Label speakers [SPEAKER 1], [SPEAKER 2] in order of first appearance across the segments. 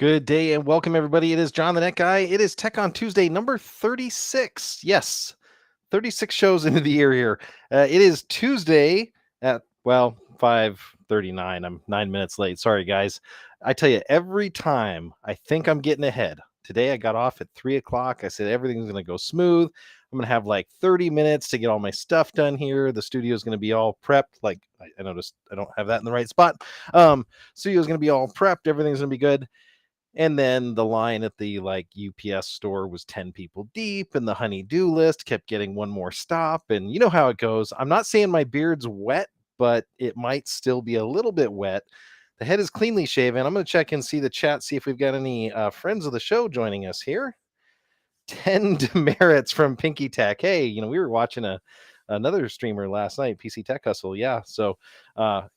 [SPEAKER 1] Good day and welcome, everybody. It is John the Net Guy. It is Tech on Tuesday, number 36. Yes, 36 shows into the year here. It is Tuesday at, 5:39. I'm 9 minutes late. Sorry, guys. I tell you, every time I think I'm getting ahead. Today I got off at 3 o'clock. I said everything's going to go smooth. I'm going to have like 30 minutes to get all my stuff done here. The studio is going to be all prepped. Like I noticed I don't have that in the right spot. Studio is going to be all prepped. Everything's going to be good. And then the line at the UPS store was 10 people deep, and the honey-do list kept getting one more stop. And you know how it goes. I'm not saying my beard's wet, but it might still be a little bit wet. The head is cleanly shaven. I'm going to check and see the chat, see if we've got any friends of the show joining us here. 10 demerits from Pinky Tech. Hey, we were watching another streamer last night, PC Tech Hustle. Yeah, so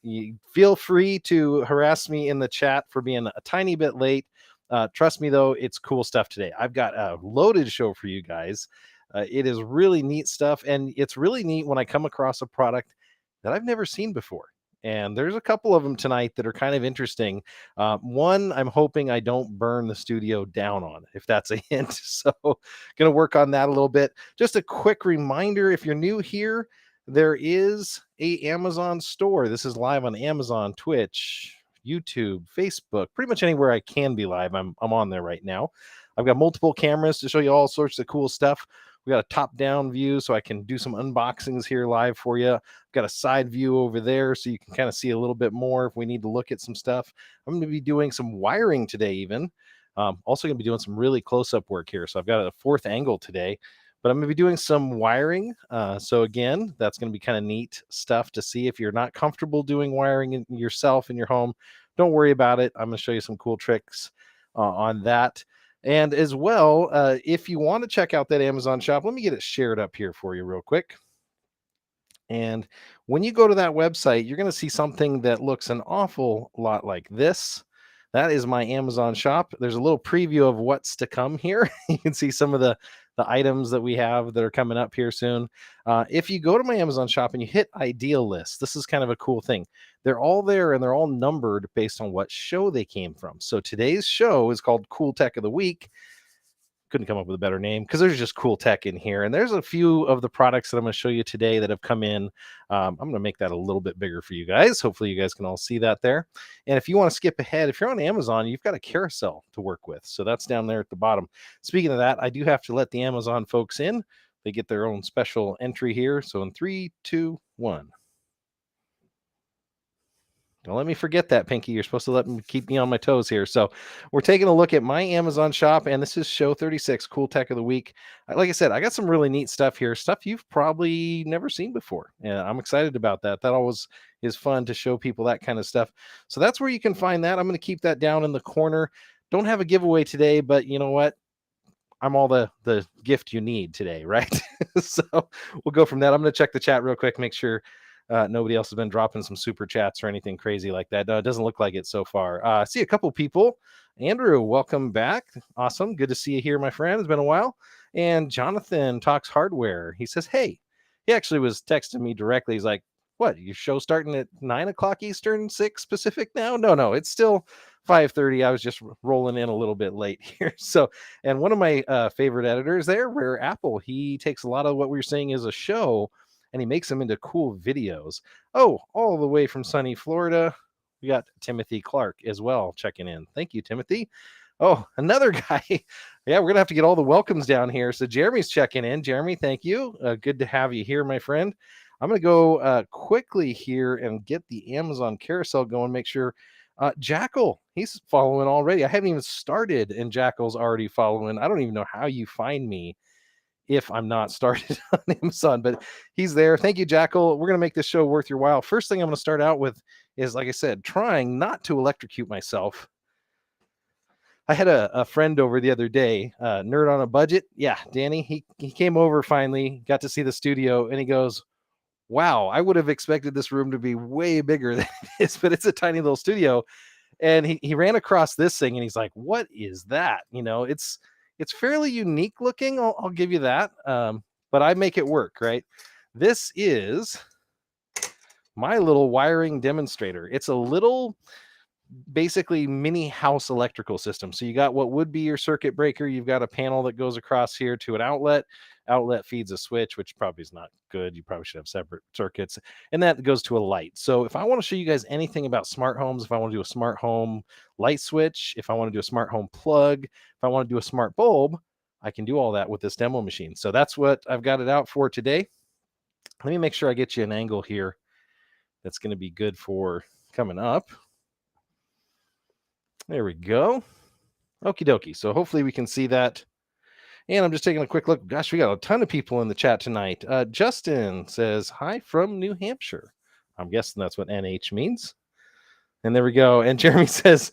[SPEAKER 1] you feel free to harass me in the chat for being a tiny bit late. Trust me, though, it's cool stuff today. I've got a loaded show for you guys. It is really neat stuff, and it's really neat when I come across a product that I've never seen before. And there's a couple of them tonight that are kind of interesting. One, I'm hoping I don't burn the studio down on, if that's a hint. So going to work on that a little bit. Just a quick reminder, if you're new here, there is a Amazon store. This is live on Amazon, Twitch, YouTube, Facebook, pretty much anywhere I can be live. I'm on there right now. I've got multiple cameras to show you all sorts of cool stuff. We got a top-down view, so I can do some unboxings here live for you. I've got a side view over there, so you can kind of see a little bit more if we need to look at some stuff. I'm going to be doing some wiring today, even. Also going to be doing some really close-up work here. So I've got a fourth angle today, but I'm going to be doing some wiring. So again, that's going to be kind of neat stuff to see. If you're not comfortable doing wiring yourself in your home, don't worry about it. I'm going to show you some cool tricks on that. And as well, if you want to check out that Amazon shop, let me get it shared up here for you real quick. And when you go to that website, you're going to see something that looks an awful lot like this. That is my Amazon shop. There's a little preview of what's to come here. You can see some of the items that we have that are coming up here soon. If you go to my Amazon shop and you hit Ideal List, this is kind of a cool thing. They're all there and they're all numbered based on what show they came from. So today's show is called Cool Tech of the Week. Couldn't come up with a better name because there's just cool tech in here. And there's a few of the products that I'm going to show you today that have come in. I'm going to make that a little bit bigger for you guys. Hopefully you guys can all see that there. And if you want to skip ahead, if you're on Amazon, you've got a carousel to work with. So that's down there at the bottom. Speaking of that, I do have to let the Amazon folks in. They get their own special entry here. So in 3, 2, 1. Don't let me forget that, Pinky. You're supposed to let me keep me on my toes here. So we're taking a look at my Amazon shop, and this is show 36, Cool Tech of the Week. Like I said, I got some really neat stuff here, stuff you've probably never seen before. And I'm excited about that. That always is fun to show people that kind of stuff. So that's where you can find that. I'm going to keep that down in the corner. Don't have a giveaway today, but you know what? I'm all the gift you need today, right? So we'll go from that. I'm going to check the chat real quick, make sure nobody else has been dropping some super chats or anything crazy like that. No, it doesn't look like it so far. I see a couple people. Andrew, welcome back. Awesome. Good to see you here, my friend. It's been a while. And Jonathan Talks Hardware. He says, hey, he actually was texting me directly. He's like, what, your show starting at 9 o'clock Eastern, 6 Pacific now? No, it's still 5:30. I was just rolling in a little bit late here. So, and one of my favorite editors there, Rare Apple, he takes a lot of what we're saying is a show and he makes them into cool videos. Oh, all the way from sunny Florida, we got Timothy Clark as well checking in. Thank you, Timothy. Oh, another guy. Yeah, we're going to have to get all the welcomes down here. So Jeremy's checking in. Jeremy, thank you. Good to have you here, my friend. I'm going to go quickly here and get the Amazon carousel going, make sure. Jackal, he's following already. I haven't even started, and Jackal's already following. I don't even know how you find me if I'm not started on Amazon, but he's there. Thank you, Jackal. We're going to make this show worth your while. First thing I'm going to start out with is, like I said, trying not to electrocute myself. I had a friend over the other day, Nerd on a Budget. Yeah, Danny, he came over finally, got to see the studio, and he goes, wow, I would have expected this room to be way bigger than it is, but it's a tiny little studio. And he ran across this thing and he's like, what is that? It's fairly unique looking. I'll give you that. But I make it work, right? This is my little wiring demonstrator. It's a little basically mini house electrical system. So you got what would be your circuit breaker. You've got a panel that goes across here to an outlet. Outlet feeds a switch, which probably is not good. You probably should have separate circuits. And that goes to a light. So if I want to show you guys anything about smart homes, if I want to do a smart home light switch, if I want to do a smart home plug, if I want to do a smart bulb, I can do all that with this demo machine. So that's what I've got it out for today. Let me make sure I get you an angle here that's going to be good for coming up. There we go. Okie dokie. So hopefully we can see that. And I'm just taking a quick look. Gosh, we got a ton of people in the chat tonight. Justin says, hi from New Hampshire. I'm guessing that's what NH means. And there we go. And Jeremy says,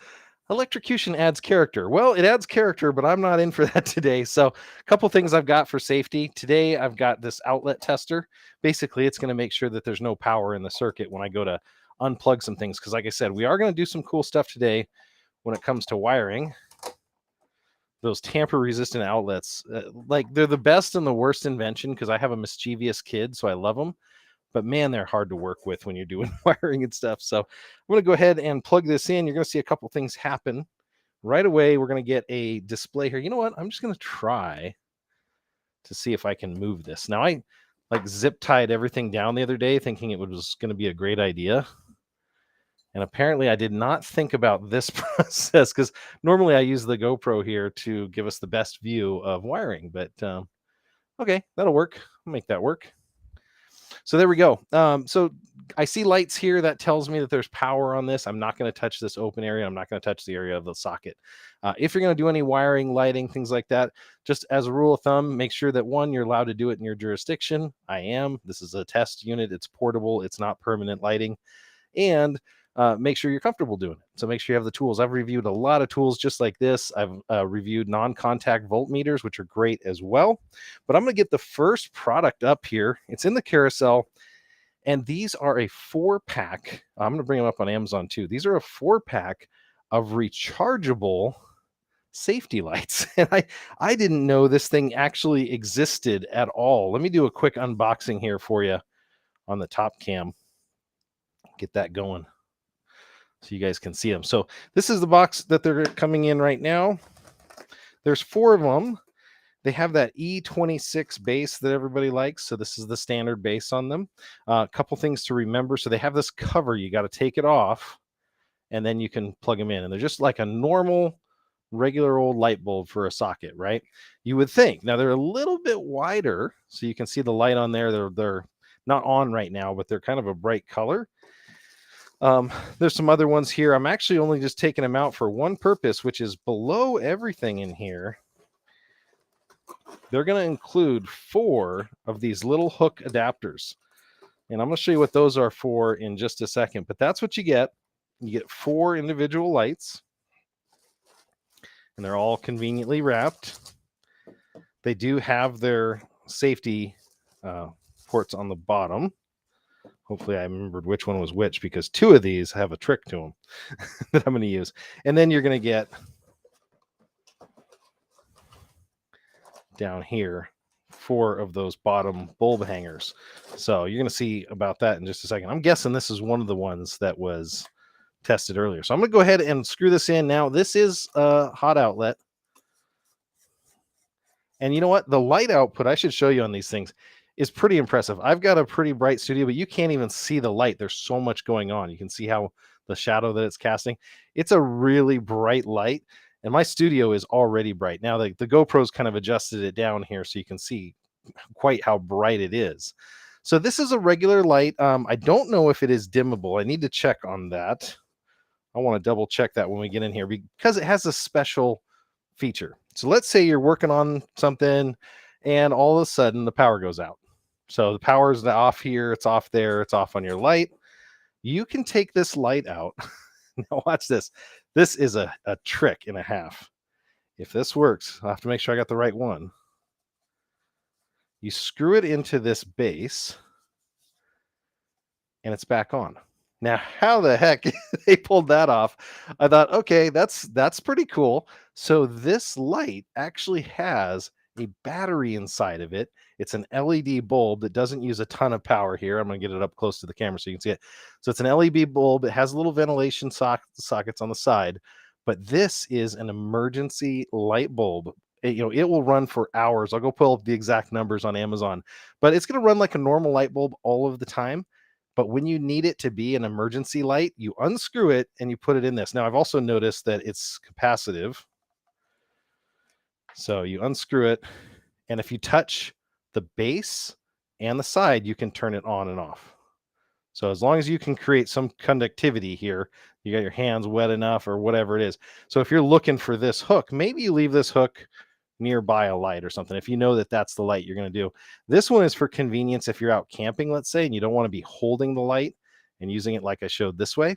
[SPEAKER 1] electrocution adds character. Well, it adds character, but I'm not in for that today. So a couple things I've got for safety. Today, I've got this outlet tester. Basically, it's going to make sure that there's no power in the circuit when I go to unplug some things. Because like I said, we are going to do some cool stuff today when it comes to wiring. Those tamper resistant outlets, like they're the best and the worst invention because I have a mischievous kid, so I love them. But man, they're hard to work with when you're doing wiring and stuff. So I'm going to go ahead and plug this in. You're going to see a couple things happen right away. We're going to get a display here. You know what? I'm just going to try to see if I can move this. Now, I like zip tied everything down the other day thinking it was going to be a great idea. And apparently I did not think about this process because normally I use the GoPro here to give us the best view of wiring. But okay, that'll work. I'll make that work. So there we go. So I see lights here. That tells me that there's power on this. I'm not going to touch this open area. I'm not going to touch the area of the socket. If you're going to do any wiring, lighting, things like that, just as a rule of thumb, make sure that one, you're allowed to do it in your jurisdiction. I am. This is a test unit. It's portable. It's not permanent lighting. And make sure you're comfortable doing it. So make sure you have the tools. I've reviewed a lot of tools just like this. I've reviewed non-contact voltmeters, which are great as well. But I'm going to get the first product up here. It's in the carousel. And these are a 4-pack. I'm going to bring them up on Amazon too. These are a 4-pack of rechargeable safety lights. And I didn't know this thing actually existed at all. Let me do a quick unboxing here for you on the top cam. Get that going so you guys can see them. So this is the box that they're coming in right now. There's 4 of them. They have that E26 base that everybody likes. So this is the standard base on them. A couple things to remember. So they have this cover. You got to take it off and then you can plug them in. And they're just like a normal, regular old light bulb for a socket, right? You would think. Now they're a little bit wider. So you can see the light on there. They're not on right now, but they're kind of a bright color. There's some other ones here. I'm actually only just taking them out for one purpose, which is below everything in here. They're going to include 4 of these little hook adapters. And I'm going to show you what those are for in just a second. But that's what you get. You get 4 individual lights. And they're all conveniently wrapped. They do have their safety ports on the bottom. Hopefully I remembered which one was which because 2 of these have a trick to them that I'm going to use. And then you're going to get down here 4 of those bottom bulb hangers. So you're going to see about that in just a second. I'm guessing this is one of the ones that was tested earlier. So I'm going to go ahead and screw this in now. This is a hot outlet. And you know what? The light output, I should show you on these things, is pretty impressive. I've got a pretty bright studio, but you can't even see the light. There's so much going on. You can see how the shadow that it's casting. It's a really bright light, and my studio is already bright. Now, the GoPro's kind of adjusted it down here so you can see quite how bright it is. So this is a regular light. I don't know if it is dimmable. I need to check on that. I want to double check that when we get in here because it has a special feature. So let's say you're working on something and all of a sudden the power goes out. So the power is off here, it's off there, it's off on your light. You can take this light out. Now watch this. This is a trick and a half. If this works, I'll have to make sure I got the right one. You screw it into this base and it's back on. Now, how the heck they pulled that off? I thought, okay, that's pretty cool. So this light actually has a battery inside of it. It's an LED bulb that doesn't use a ton of power here. I'm going to get it up close to the camera so you can see it. So it's an LED bulb. It has little ventilation sockets on the side, but this is an emergency light bulb. It will run for hours. I'll go pull up the exact numbers on Amazon, but it's going to run like a normal light bulb all of the time. But when you need it to be an emergency light, you unscrew it and you put it in this. Now, I've also noticed that it's capacitive. So you unscrew it, and if you touch the base and the side, you can turn it on and off. So as long as you can create some conductivity here, you got your hands wet enough or whatever it is. So if you're looking for this hook, maybe you leave this hook nearby a light or something if you know that that's the light you're going to do. This one is for convenience if you're out camping, let's say, and you don't want to be holding the light and using it like I showed this way.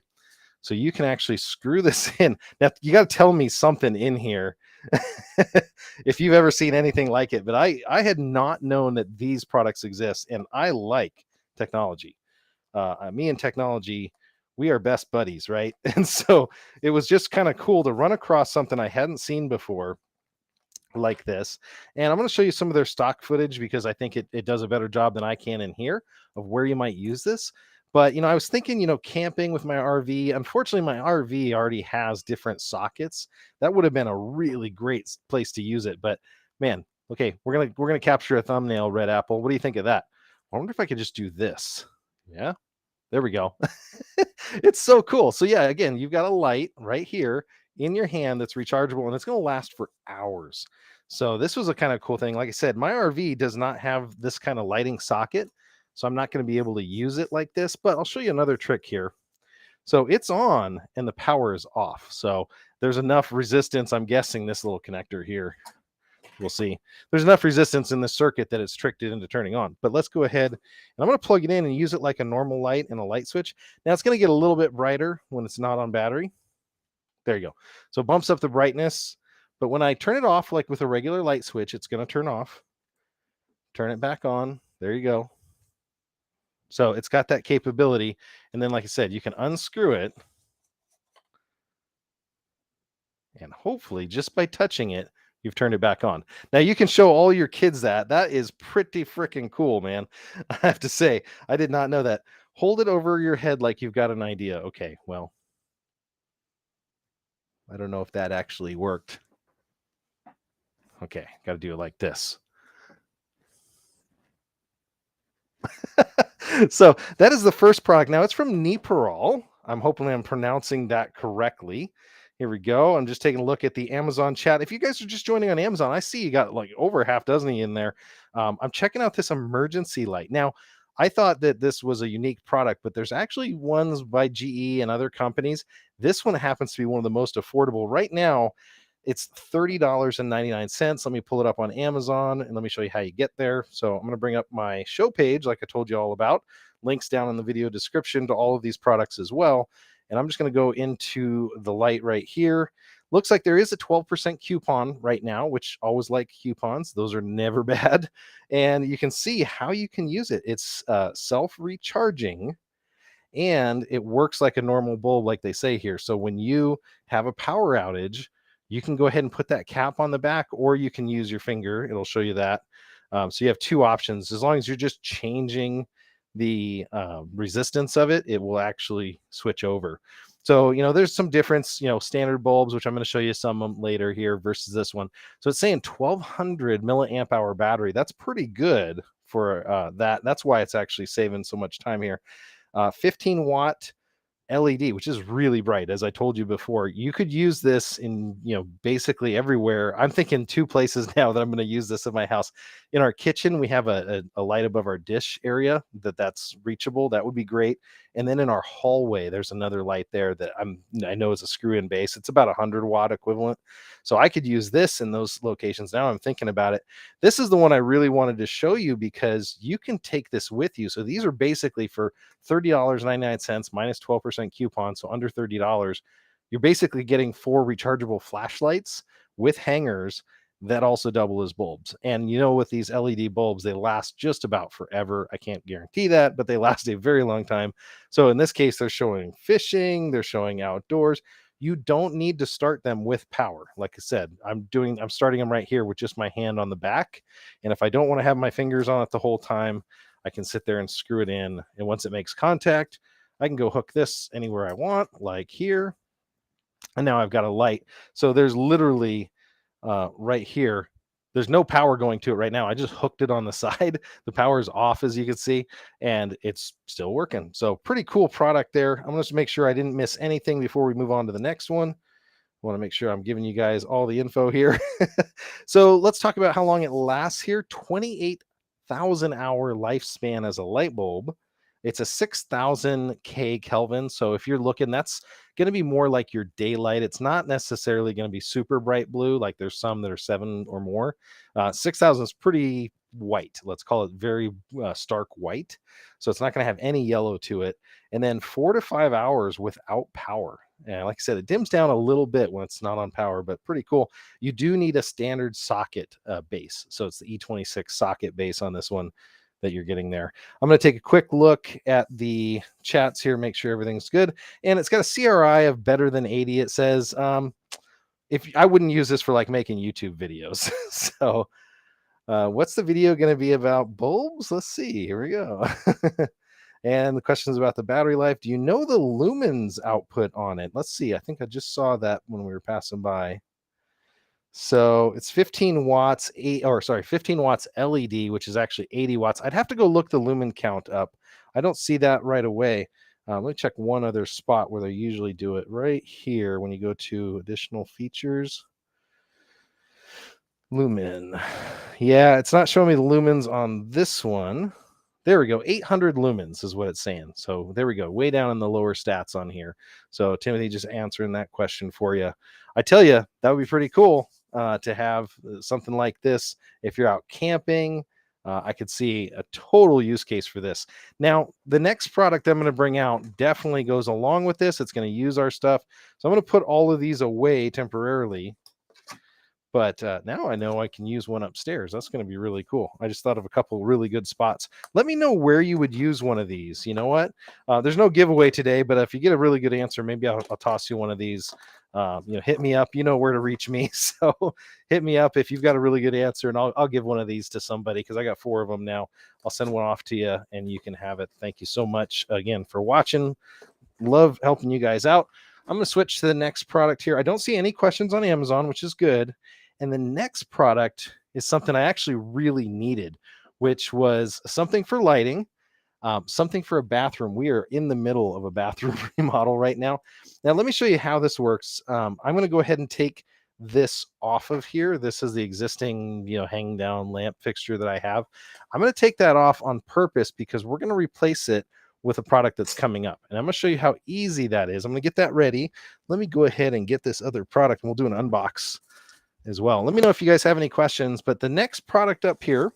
[SPEAKER 1] So you can actually screw this in. Now you got to tell me something in here if you've ever seen anything like it, but I had not known that these products exist, and I like technology. Me and technology, we are best buddies, right? And so it was just kind of cool to run across something I hadn't seen before like this. And I'm going to show you some of their stock footage because I think it does a better job than I can in here of where you might use this. But, I was thinking, camping with my RV. Unfortunately, my RV already has different sockets. That would have been a really great place to use it. But man, okay, we're gonna capture a thumbnail, Red Apple. What do you think of that? I wonder if I could just do this. Yeah, there we go. It's so cool. So yeah, again, you've got a light right here in your hand that's rechargeable, and it's going to last for hours. So this was a kind of cool thing. Like I said, my RV does not have this kind of lighting socket, so I'm not going to be able to use it like this, but I'll show you another trick here. So it's on and the power is off. So there's enough resistance. I'm guessing this little connector here, we'll see. There's enough resistance in the circuit that it's tricked it into turning on. But let's go ahead and I'm going to plug it in and use it like a normal light and a light switch. Now it's going to get a little bit brighter when it's not on battery. There you go. So it bumps up the brightness. But when I turn it off, like with a regular light switch, it's going to turn off. Turn it back on. There you go. So it's got that capability. And then, like I said, you can unscrew it. And hopefully, just by touching it, you've turned it back on. Now, you can show all your kids that. That is pretty freaking cool, man. I have to say, I did not know that. Hold it over your head like you've got an idea. Okay, well, I don't know if that actually worked. Okay, got to do it like this. So that is the first product. Now it's from Niperol. I'm hoping I'm pronouncing that correctly. Here we go. I'm just taking a look at the Amazon chat. If you guys are just joining on Amazon, I see you got like over half dozen in there. I'm checking out this emergency light. Now, I thought that this was a unique product, but there's actually ones by GE and other companies. This one happens to be one of the most affordable right now. It's $30.99. Let me pull it up on Amazon and let me show you how you get there. So I'm going to bring up my show page like I told you all about. Links down in the video description to all of these products as well. And I'm just going to go into the light right here. Looks like there is a 12% coupon right now, which always like coupons. Those are never bad. And you can see how you can use it. It's self-recharging. And it works like a normal bulb, like they say here. So when you have a power outage, you can go ahead and put that cap on the back, or you can use your finger. It'll show you that. So you have two options. As long as you're just changing the resistance of it, it will actually switch over. So, there's some difference, standard bulbs, which I'm going to show you some of them later here versus this one. So it's saying 1200 milliamp hour battery. That's pretty good for that. That's why it's actually saving so much time here. 15 watt LED, which is really bright. As I told you before, you could use this in, basically everywhere. I'm thinking two places now that I'm going to use this in my house. In our kitchen, we have a light above our dish area that's reachable. That would be great. And then in our hallway, there's another light there that I know is a screw-in base. It's about 100 watt equivalent. So I could use this in those locations. Now I'm thinking about it. This is the one I really wanted to show you because you can take this with you. So these are basically for $30.99 minus 12% coupon, so under $30. You're basically getting 4 rechargeable flashlights with hangers that also double as bulbs. And with these LED bulbs, they last just about forever. I can't guarantee that, but they last a very long time. So in this case, they're showing fishing, they're showing outdoors. You don't need to start them with power. Like I said, I'm starting them right here with just my hand on the back. And if I don't want to have my fingers on it the whole time, I can sit there and screw it in. And once it makes contact, I can go hook this anywhere I want, like here. And now I've got a light. So there's literally right here, there's no power going to it right now. I just hooked it on the side. The power is off, as you can see, and it's still working. So pretty cool product there. I'm going to make sure I didn't miss anything before we move on to the next one. I want to make sure I'm giving you guys all the info here. So let's talk about how long it lasts here. 28,000 hour lifespan as a light bulb. It's a 6,000 K Kelvin. So if you're looking, that's going to be more like your daylight. It's not necessarily going to be super bright blue. Like there's some that are 7 or more. 6,000 is pretty white. Let's call it very stark white. So it's not going to have any yellow to it. And then 4 to 5 hours without power. And like I said, it dims down a little bit when it's not on power, but pretty cool. You do need a standard socket base. So it's the E26 socket base on this one that you're getting there. I'm going to take a quick look at the chats here, make sure everything's good. And it's got a CRI of better than 80. It says, if I wouldn't use this for like making YouTube videos. So what's the video going to be about? Bulbs? Let's see. Here we go. And the question is about the battery life. Do you know the lumens output on it? Let's see. I think I just saw that when we were passing by. So it's 15 watts, 15 watts LED, which is actually 80 watts. I'd have to go look the lumen count up. I don't see that right away. Let me check one other spot where they usually do it right here. When you go to additional features, lumen. Yeah, it's not showing me the lumens on this one. There we go. 800 lumens is what it's saying. So there we go. Way down in the lower stats on here. So Timothy just answering that question for you. I tell you, that would be pretty cool to have something like this. If you're out camping, I could see a total use case for this. Now, the next product I'm going to bring out definitely goes along with this. It's going to use our stuff. So I'm going to put all of these away temporarily. But now I know I can use one upstairs. That's going to be really cool. I just thought of a couple really good spots. Let me know where you would use one of these. You know what? There's no giveaway today, but if you get a really good answer, maybe I'll toss you one of these. Hit me up. You know where to reach me. So hit me up if you've got a really good answer, and I'll give one of these to somebody because I got 4 of them now. I'll send one off to you, and you can have it. Thank you so much again for watching. Love helping you guys out. I'm going to switch to the next product here. I don't see any questions on Amazon, which is good. And the next product is something I actually really needed, which was something for lighting, something for a bathroom. We are in the middle of a bathroom remodel right now. Now, let me show you how this works. I'm going to go ahead and take this off of here. This is the existing, hang down lamp fixture that I have. I'm going to take that off on purpose because we're going to replace it with a product that's coming up. And I'm going to show you how easy that is. I'm going to get that ready. Let me go ahead and get this other product, and we'll do an unbox as well. Let me know if you guys have any questions. But the next product up here,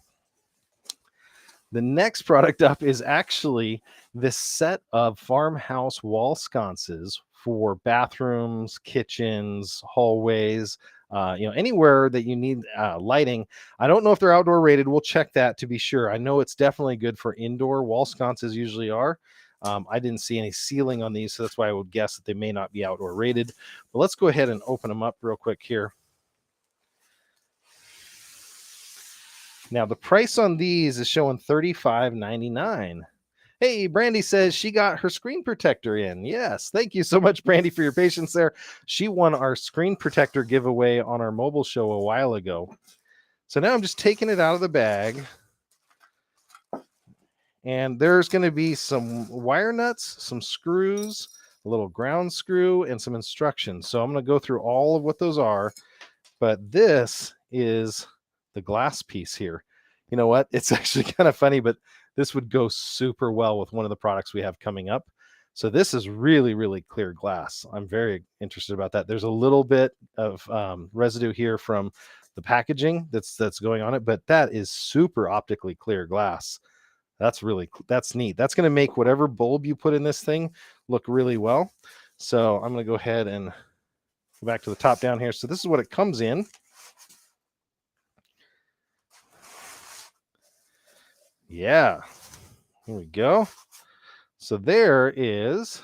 [SPEAKER 1] is actually this set of farmhouse wall sconces for bathrooms, kitchens, hallways, anywhere that you need lighting. I don't know if they're outdoor rated. We'll check that to be sure. I know it's definitely good for indoor. Wall sconces usually are. I didn't see any ceiling on these, so that's why I would guess that they may not be outdoor rated. But let's go ahead and open them up real quick here. Now, the price on these is showing $35.99. Hey, Brandy says she got her screen protector in. Yes, thank you so much, Brandy, for your patience there. She won our screen protector giveaway on our mobile show a while ago. So now I'm just taking it out of the bag. And there's going to be some wire nuts, some screws, a little ground screw, and some instructions. So I'm going to go through all of what those are. But this is the glass piece here. You know what? It's actually kind of funny, but this would go super well with one of the products we have coming up. So this is really, really clear glass. I'm very interested about that. There's a little bit of residue here from the packaging that's going on it, but that is super optically clear glass. That's neat. That's going to make whatever bulb you put in this thing look really well. So I'm going to go ahead and go back to the top down here. So this is what it comes in. Yeah, here we go. So there is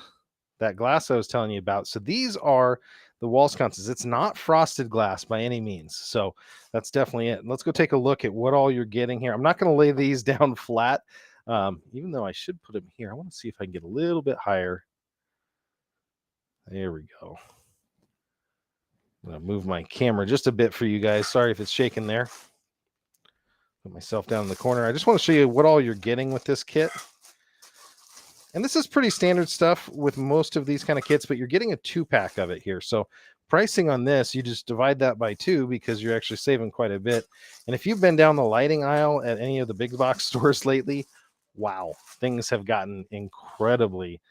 [SPEAKER 1] that glass I was telling you about. So these are the wall sconces. It's not frosted glass by any means. So that's definitely it. Let's go take a look at what all you're getting here. I'm not going to lay these down flat, even though I should put them here. I want to see if I can get a little bit higher. There we go. I'm going to move my camera just a bit for you guys. Sorry if it's shaking there. Put myself down in the corner. I just want to show you what all you're getting with this kit. And this is pretty standard stuff with most of these kind of kits, but you're getting a 2-pack of it here. So pricing on this, you just divide that by 2 because you're actually saving quite a bit. And if you've been down the lighting aisle at any of the big box stores lately, wow, things have gotten incredibly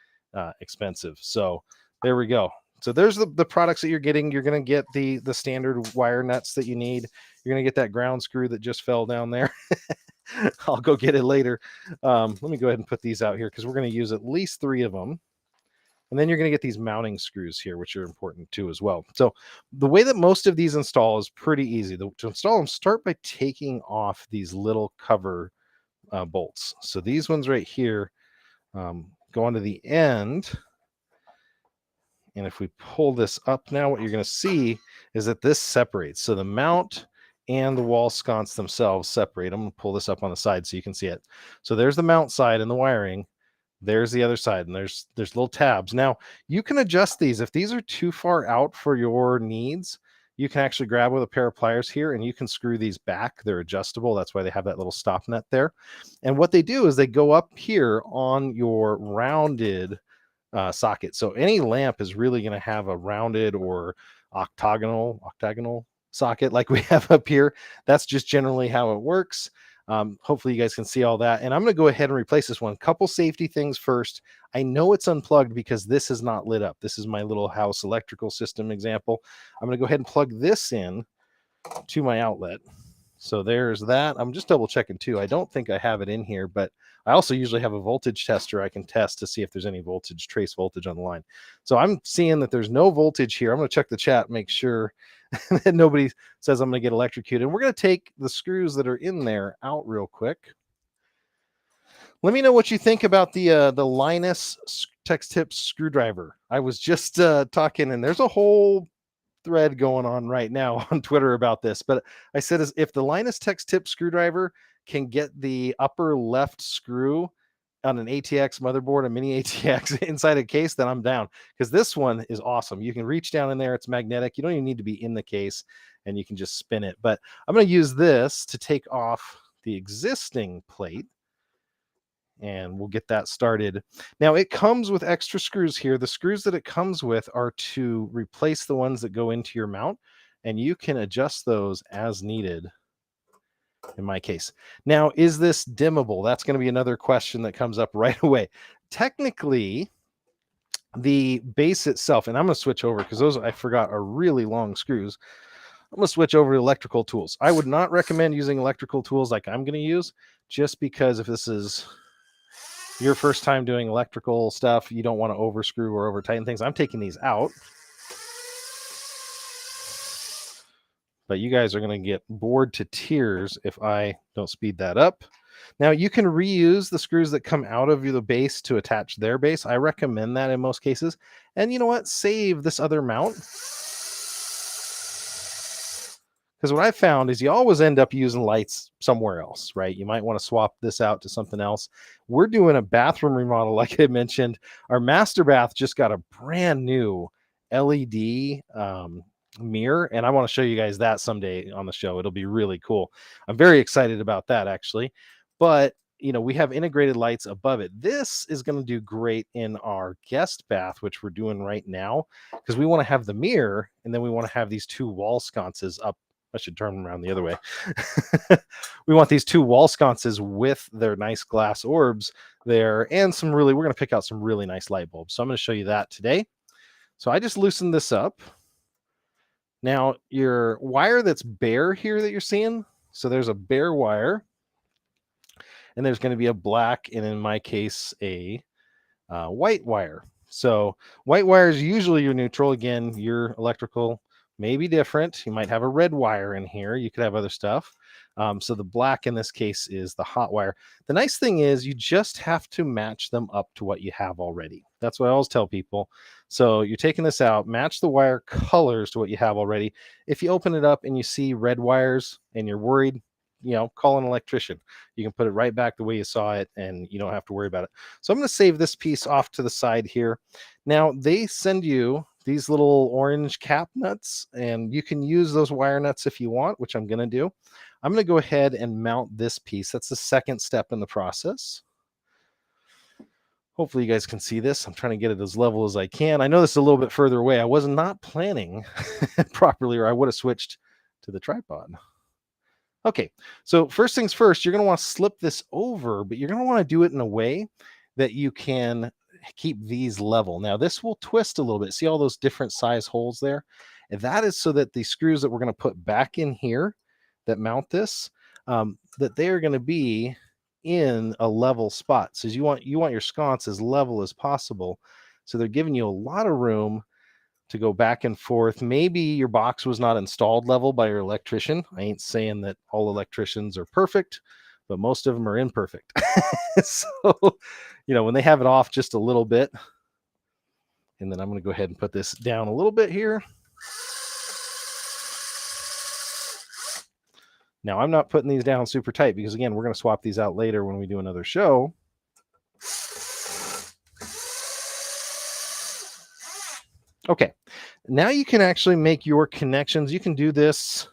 [SPEAKER 1] expensive. So there we go. So there's the products that you're getting. You're going to get the standard wire nuts that you need. You're going to get that ground screw that just fell down there. I'll go get it later. Let me go ahead and put these out here because we're going to use at least 3 of them. And then you're going to get these mounting screws here, which are important too as well. So the way that most of these install is pretty easy. To install them, start by taking off these little cover bolts. So these ones right here go onto the end. And if we pull this up now, what you're going to see is that this separates. So the mount and the wall sconce themselves separate. I'm going to pull this up on the side so you can see it. So there's the mount side and the wiring. There's the other side, and there's little tabs. Now, you can adjust these. If these are too far out for your needs, you can actually grab with a pair of pliers here, and you can screw these back. They're adjustable. That's why they have that little stop nut there. And what they do is they go up here on your rounded socket. So any lamp is really going to have a rounded or octagonal socket like we have up here. That's just generally how it works. Hopefully you guys can see all that. And I'm going to go ahead and replace this one. Couple safety things first. I know it's unplugged because this is not lit up. This is my little house electrical system example. I'm going to go ahead and plug this in to my outlet. So there's that. I'm just double checking too. I don't think I have it in here, but I also usually have a voltage tester I can test to see if there's any voltage, trace voltage on the line. So I'm seeing that there's no voltage here. I'm going to check the chat, make sure that nobody says I'm going to get electrocuted. And we're going to take the screws that are in there out real quick. Let me know what you think about the Linus Tex Tips screwdriver. I was just talking, and there's a whole thread going on right now on Twitter about this, but I said, as if the Linus Tex Tip screwdriver can get the upper left screw on an ATX motherboard, a mini ATX inside a case, then I'm down, because this one is awesome. You can reach down in there. It's magnetic. You don't even need to be in the case, and you can just spin it. But I'm going to use this to take off the existing plate, and we'll get that started. Now, it comes with extra screws here. The screws that it comes with are to replace the ones that go into your mount, and you can adjust those as needed in my case. Now, is this dimmable? That's going to be another question that comes up right away. Technically, the base itself, and I'm going to switch over because those, I forgot, are really long screws. I'm going to switch over to electrical tools. I would not recommend using electrical tools like I'm going to use, just because if this is your first time doing electrical stuff, you don't want to overscrew or over tighten things. I'm taking these out, but you guys are going to get bored to tears if I don't speed that up. Now, you can reuse the screws that come out of the base to attach their base. I recommend that in most cases. And you know what? Save this other mount. Because what I found is you always end up using lights somewhere else, right? You might want to swap this out to something else. We're doing a bathroom remodel, like I mentioned. Our master bath just got a brand new LED mirror, and I want to show you guys that someday on the show. It'll be really cool. I'm very excited about that, actually. But you know, we have integrated lights above it. This is going to do great in our guest bath, which we're doing right now, because we want to have the mirror, and then we want to have these 2 wall sconces up. I should turn them around the other way. We want these 2 wall sconces with their nice glass orbs there, and we're going to pick out some really nice light bulbs. So I'm going to show you that today. So I just loosened this up. Now, your wire that's bare here that you're seeing, so there's a bare wire, and there's going to be a black, and in my case, a white wire. So white wire is usually your neutral. Again, your electrical may be different. You might have a red wire in here. You could have other stuff. So the black in this case is the hot wire. The nice thing is you just have to match them up to what you have already. That's what I always tell people. So you're taking this out, match the wire colors to what you have already. If you open it up and you see red wires and you're worried, call an electrician. You can put it right back the way you saw it and you don't have to worry about it. So I'm going to save this piece off to the side here. Now they send you these little orange cap nuts, and you can use those wire nuts if you want, which I'm going to do. I'm going to go ahead and mount this piece. That's the second step in the process. Hopefully you guys can see this. I'm trying to get it as level as I can. I know this is a little bit further away. I was not planning properly, or I would have switched to the tripod. Okay, so first things first, you're going to want to slip this over, but you're going to want to do it in a way that you can keep these level. Now, this will twist a little bit. See all those different size holes there? And that is so that the screws that we're going to put back in here that mount this, that they are going to be in a level spot. So you want your sconce as level as possible. So they're giving you a lot of room to go back and forth. Maybe your box was not installed level by your electrician. I ain't saying that all electricians are perfect, but most of them are imperfect. So, when they have it off just a little bit, and then I'm going to go ahead and put this down a little bit here. Now, I'm not putting these down super tight because, again, we're going to swap these out later when we do another show. Okay, now you can actually make your connections. You can do this,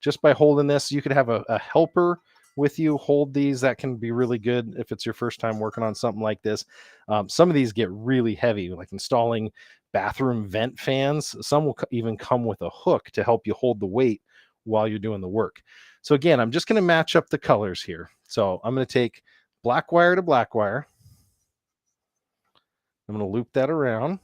[SPEAKER 1] just by holding this. You could have a helper with you hold these. That can be really good if it's your first time working on something like this. Some of these get really heavy, like installing bathroom vent fans. Some will even come with a hook to help you hold the weight while you're doing the work. So again, I'm just going to match up the colors here. So I'm going to take black wire to black wire. I'm going to loop that around.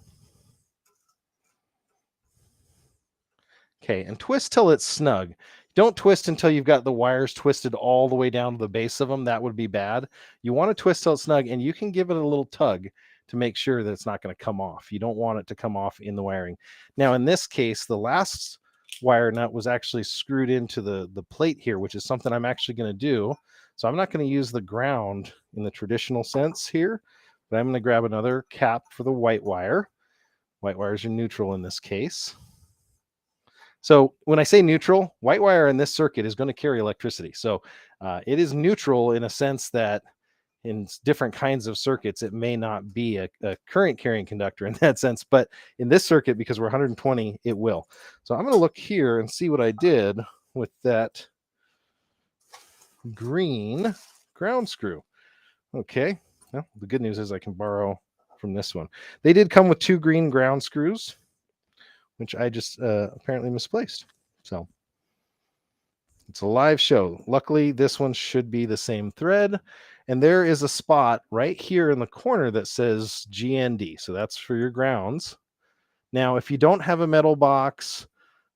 [SPEAKER 1] Okay, and twist till it's snug. Don't twist until you've got the wires twisted all the way down to the base of them. That would be bad. You want to twist till it's snug, and you can give it a little tug to make sure that it's not going to come off. You don't want it to come off in the wiring. Now, in this case, the last wire nut was actually screwed into the plate here, which is something I'm actually going to do. So I'm not going to use the ground in the traditional sense here, but I'm going to grab another cap for the white wire. White wires are neutral in this case. So when I say neutral, white wire in this circuit is going to carry electricity. So it is neutral in a sense that in different kinds of circuits, it may not be a current carrying conductor in that sense, but in this circuit, because we're 120, it will. So I'm going to look here and see what I did with that green ground screw. Okay, well, the good news is I can borrow from this one. They did come with 2 green ground screws, which I just apparently misplaced. So it's a live show. Luckily, this one should be the same thread. And there is a spot right here in the corner that says GND. So that's for your grounds. Now, if you don't have a metal box,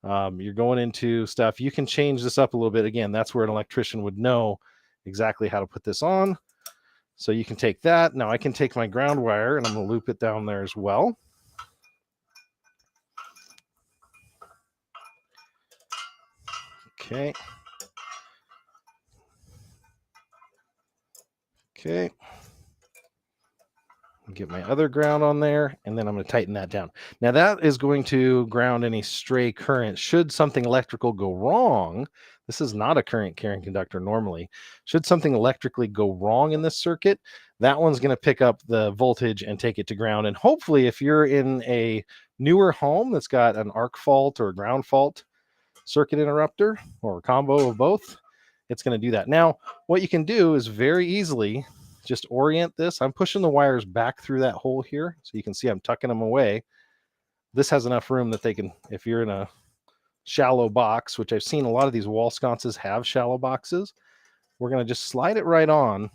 [SPEAKER 1] you're going into stuff, you can change this up a little bit. Again, that's where an electrician would know exactly how to put this on. So you can take that. Now I can take my ground wire and I'm going to loop it down there as well. Okay. Okay. Get my other ground on there, and then I'm going to tighten that down. Now that is going to ground any stray current. Should something electrical go wrong, this is not a current carrying conductor normally. Should something electrically go wrong in this circuit, that one's going to pick up the voltage and take it to ground. And hopefully if you're in a newer home that's got an arc fault or a ground fault circuit interrupter or a combo of both, it's going to do that. Now, what you can do is very easily just orient this. I'm pushing the wires back through that hole here. So you can see I'm tucking them away. This has enough room that they can, if you're in a shallow box, which I've seen a lot of these wall sconces have shallow boxes, we're going to just slide it right on.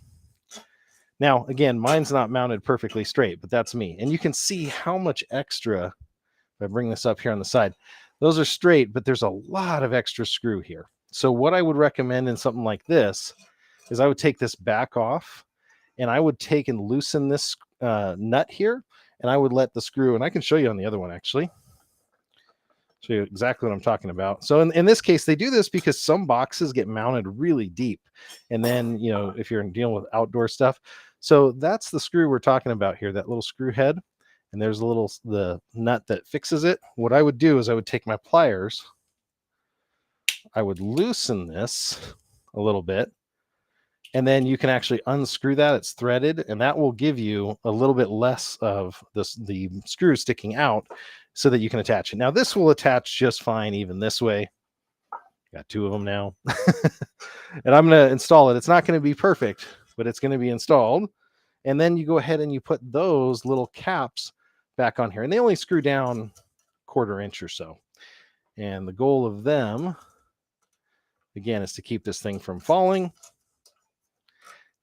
[SPEAKER 1] Now, again, mine's not mounted perfectly straight, but that's me. And you can see how much extra, if I bring this up here on the side, those are straight, but there's a lot of extra screw here. So what I would recommend in something like this is I would take this back off, and I would take and loosen this nut here, and I would let the screw, and I can show you on the other one actually, show you exactly what I'm talking about. So in this case, they do this because some boxes get mounted really deep. And then, if you're dealing with outdoor stuff, So that's the screw we're talking about here, that little screw head. And there's the nut that fixes it. What I would do is I would take my pliers, I would loosen this a little bit, and then you can actually unscrew that. It's threaded, and that will give you a little bit less of the screw sticking out so that you can attach it. Now this will attach just fine even this way. Got two of them now. And I'm going to install it. It's not going to be perfect, but it's going to be installed. And then you go ahead and you put those little caps back on here, and they only screw down 1/4 inch or so. And the goal of them, again, is to keep this thing from falling.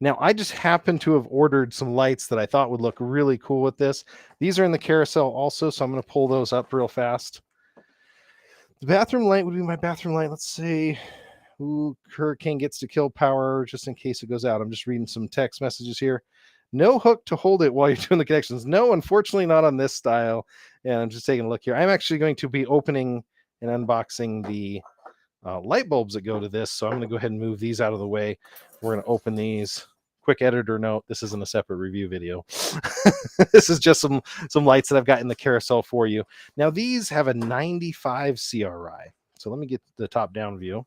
[SPEAKER 1] Now, I just happen to have ordered some lights that I thought would look really cool with this. These are in the carousel also, so I'm going to pull those up real fast. The bathroom light would be my bathroom light. Let's say, ooh, hurricane gets to kill power just in case it goes out. I'm just reading some text messages here. No hook to hold it while you're doing the connections. No, unfortunately not on this style. And I'm just taking a look here. I'm actually going to be opening and unboxing the light bulbs that go to this. So I'm going to go ahead and move these out of the way. We're going to open these. Quick editor note, this isn't a separate review video. This is just some lights that I've got in the carousel for you. Now these have a 95 CRI. So let me get the top down view.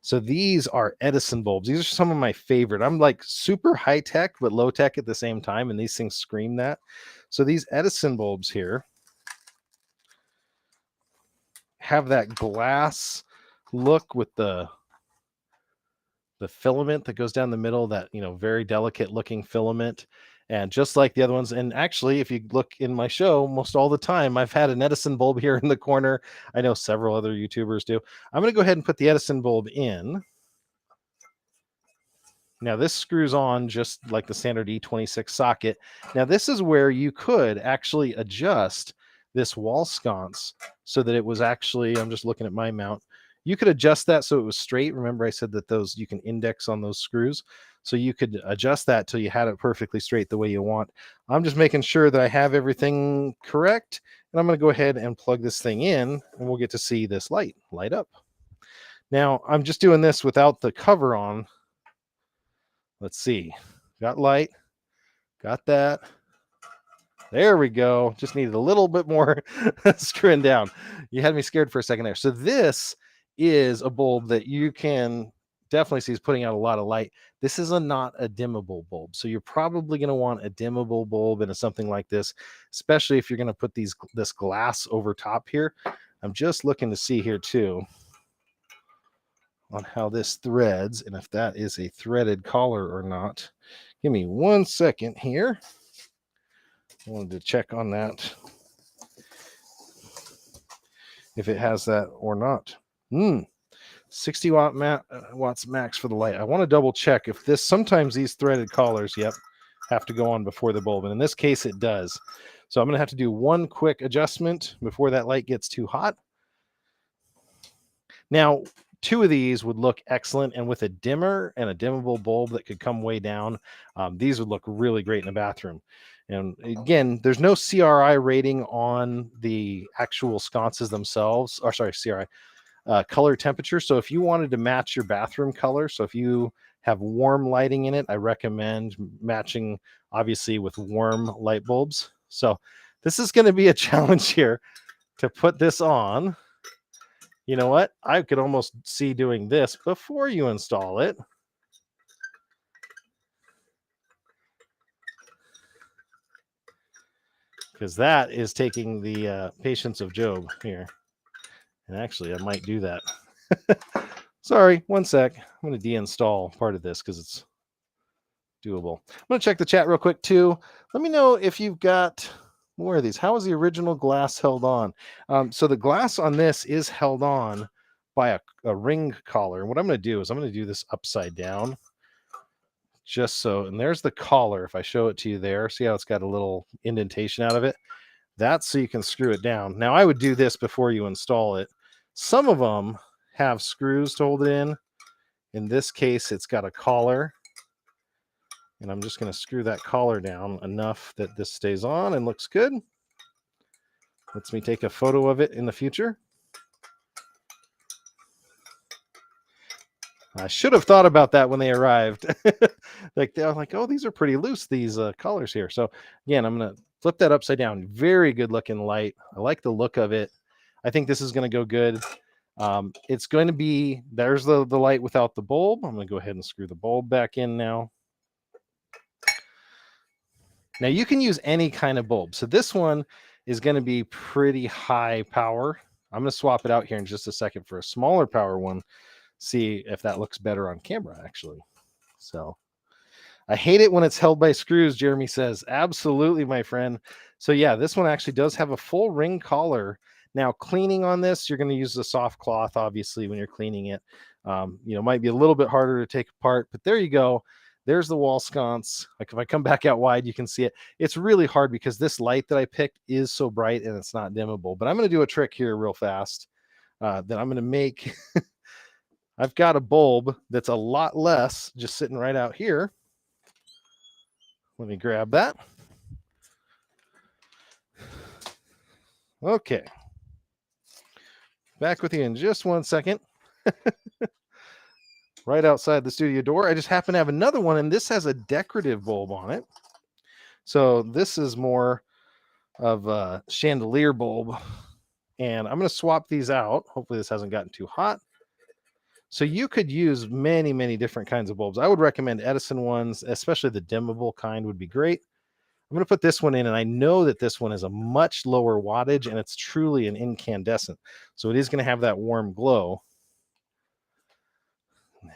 [SPEAKER 1] So these are Edison bulbs. These are some of my favorite. I'm like super high tech, but low tech at the same time. And these things scream that. So these Edison bulbs here have that glass look with the filament that goes down the middle, that, you know, very delicate looking filament. And just like the other ones, and actually, if you look in my show, most all the time, I've had an Edison bulb here in the corner. I know several other YouTubers do. I'm going to go ahead and put the Edison bulb in. Now this screws on just like the standard E26 socket. Now this is where you could actually adjust this wall sconce so that it was actually, I'm just looking at my mount, you could adjust that so it was straight. Remember I said that those, you can index on those screws. So you could adjust that till you had it perfectly straight the way you want. I'm just making sure that I have everything correct. And I'm going to go ahead and plug this thing in, and we'll get to see this light up. Now I'm just doing this without the cover on. Let's see. Got light. Got that. There we go. Just needed a little bit more screwing down. You had me scared for a second there. So this is a bulb that you can definitely see is putting out a lot of light. This is not a dimmable bulb. So you're probably going to want a dimmable bulb into something like this, especially if you're going to put this glass over top here. I'm just looking to see here too on how this threads and if that is a threaded collar or not. Give me 1 second here. I wanted to check on that, if it has that or not. 60 watts max for the light. I want to double check if this, sometimes these threaded collars, yep, have to go on before the bulb. And in this case, it does. So I'm going to have to do one quick adjustment before that light gets too hot. Now, 2 of these would look excellent, and with a dimmer and a dimmable bulb that could come way down, these would look really great in a bathroom. And again, there's no CRI rating on the actual sconces themselves, or sorry, CRI, color temperature. So if you wanted to match your bathroom color, so if you have warm lighting in it, I recommend matching obviously with warm light bulbs. So this is going to be a challenge here to put this on. You know what? I could almost see doing this before you install it. Because that is taking the patience of Job here. And actually, I might do that. Sorry, 1 sec. I'm going to deinstall part of this because it's doable. I'm going to check the chat real quick too. Let me know if you've got more of these. How is the original glass held on? So the glass on this is held on by a ring collar. And what I'm going to do is I'm going to do this upside down. Just so, and there's the collar. If I show it to you there, see how it's got a little indentation out of it? That's so you can screw it down. Now I would do this before you install it. Some of them have screws to hold it in. In this case, it's got a collar. And I'm just going to screw that collar down enough that this stays on and looks good. Lets me take a photo of it in the future. I should have thought about that when they arrived. Like they're like, oh, these are pretty loose, these colors here. So again, I'm gonna flip that upside down. Very good looking light. I like the look of it. I think this is gonna go good. It's going to be, there's the light without the bulb. I'm gonna go ahead and screw the bulb back in now. Now you can use any kind of bulb. So this one is going to be pretty high power. I'm going to swap it out here in just a second for a smaller power one. See if that looks better on camera, actually. So I hate it when it's held by screws, Jeremy says. Absolutely, my friend. So yeah, this one actually does have a full ring collar. Now cleaning on this, you're going to use the soft cloth, obviously, when you're cleaning it. Might be a little bit harder to take apart, but there you go. There's the wall sconce. Like if I come back out wide, you can see it. It's really hard because this light that I picked is so bright and it's not dimmable. But I'm going to do a trick here real fast that I'm going to make. I've got a bulb that's a lot less just sitting right out here. Let me grab that. Okay. Back with you in just 1 second. Right outside the studio door. I just happen to have another one, and this has a decorative bulb on it. So this is more of a chandelier bulb. And I'm going to swap these out. Hopefully this hasn't gotten too hot. So you could use many, many different kinds of bulbs. I would recommend Edison ones, especially the dimmable kind would be great. I'm going to put this one in, and I know that this one is a much lower wattage, and it's truly an incandescent. So it is going to have that warm glow.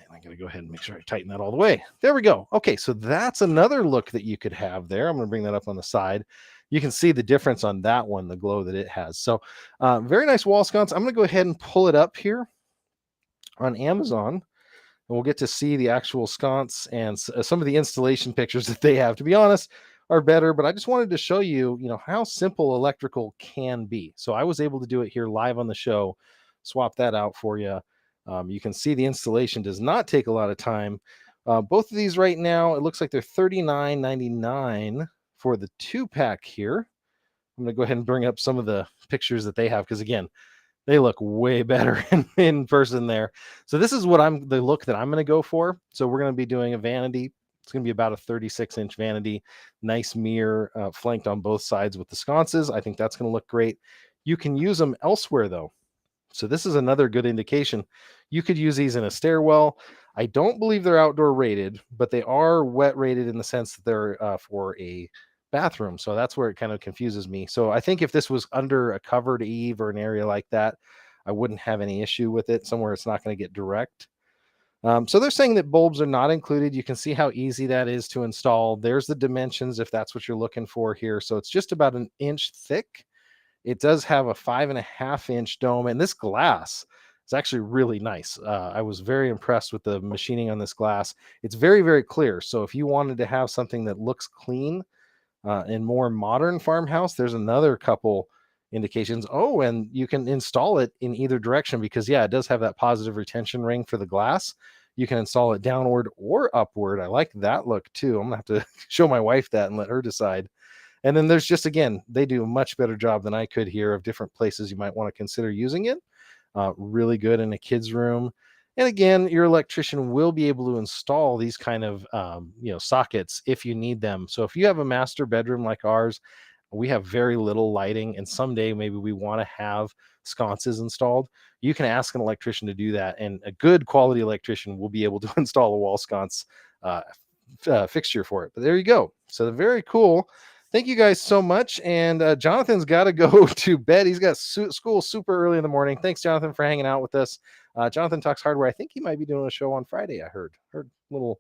[SPEAKER 1] I'm going to go ahead and make sure I tighten that all the way. There we go. Okay, so that's another look that you could have there. I'm going to bring that up on the side. You can see the difference on that one, the glow that it has. So very nice wall sconce. I'm going to go ahead and pull it up here on Amazon, and we'll get to see the actual sconce and some of the installation pictures that they have, to be honest, are better. But I just wanted to show you, how simple electrical can be. So I was able to do it here live on the show. Swap that out for you. You can see the installation does not take a lot of time. Both of these right now, it looks like they're $39.99 for the 2-pack here. I'm going to go ahead and bring up some of the pictures that they have, because again, they look way better in person there. So this is the look that I'm going to go for. So we're going to be doing a vanity. It's going to be about a 36-inch vanity, nice mirror flanked on both sides with the sconces. I think that's going to look great. You can use them elsewhere though. So this is another good indication. You could use these in a stairwell. I don't believe they're outdoor rated, but they are wet rated in the sense that they're for a bathroom. So that's where it kind of confuses me. So I think if this was under a covered eave or an area like that, I wouldn't have any issue with it. Somewhere it's not going to get direct. So they're saying that bulbs are not included. You can see how easy that is to install. There's the dimensions if that's what you're looking for here. So it's just about 1 inch thick. It does have a 5.5-inch dome, and this glass is actually really nice. I was very impressed with the machining on this glass. It's very, very clear. So if you wanted to have something that looks clean in more modern farmhouse, there's another couple indications. Oh, and you can install it in either direction because, yeah, it does have that positive retention ring for the glass. You can install it downward or upward. I like that look too. I'm going to have to show my wife that and let her decide. And then there's just, again, they do a much better job than I could here of different places you might want to consider using it. Really good in a kid's room. And again, your electrician will be able to install these kind of, sockets if you need them. So if you have a master bedroom like ours, we have very little lighting, and someday maybe we want to have sconces installed. You can ask an electrician to do that, and a good quality electrician will be able to install a wall sconce fixture for it. But there you go. So very cool. Thank you guys so much. And Jonathan's got to go to bed. He's got school super early in the morning. Thanks, Jonathan, for hanging out with us. Jonathan Talks Hardware. I think he might be doing a show on Friday. I heard little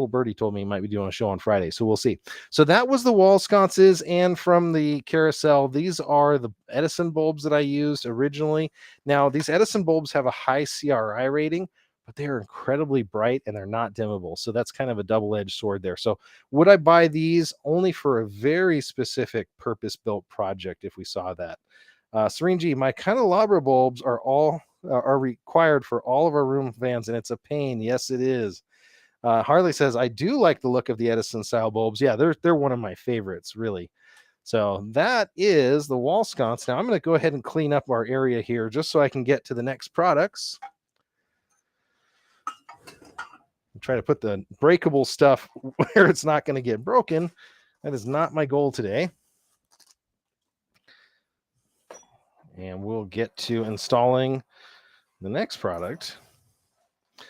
[SPEAKER 1] birdie told me he might be doing a show on Friday. So we'll see. So that was the wall sconces. And from the carousel, these are the Edison bulbs that I used originally. Now, these Edison bulbs have a high CRI rating, but they're incredibly bright and they're not dimmable. So that's kind of a double-edged sword there. So would I buy these? Only for a very specific purpose-built project if we saw that. Serene G, my candelabra bulbs are required for all of our room fans, and it's a pain. Yes, it is. Harley says, I do like the look of the Edison style bulbs. Yeah, they're one of my favorites, really. So that is the wall sconce. Now I'm going to go ahead and clean up our area here just so I can get to the next products. try to put the breakable stuff where it's not going to get broken. That is not my goal today. And we'll get to installing the next product.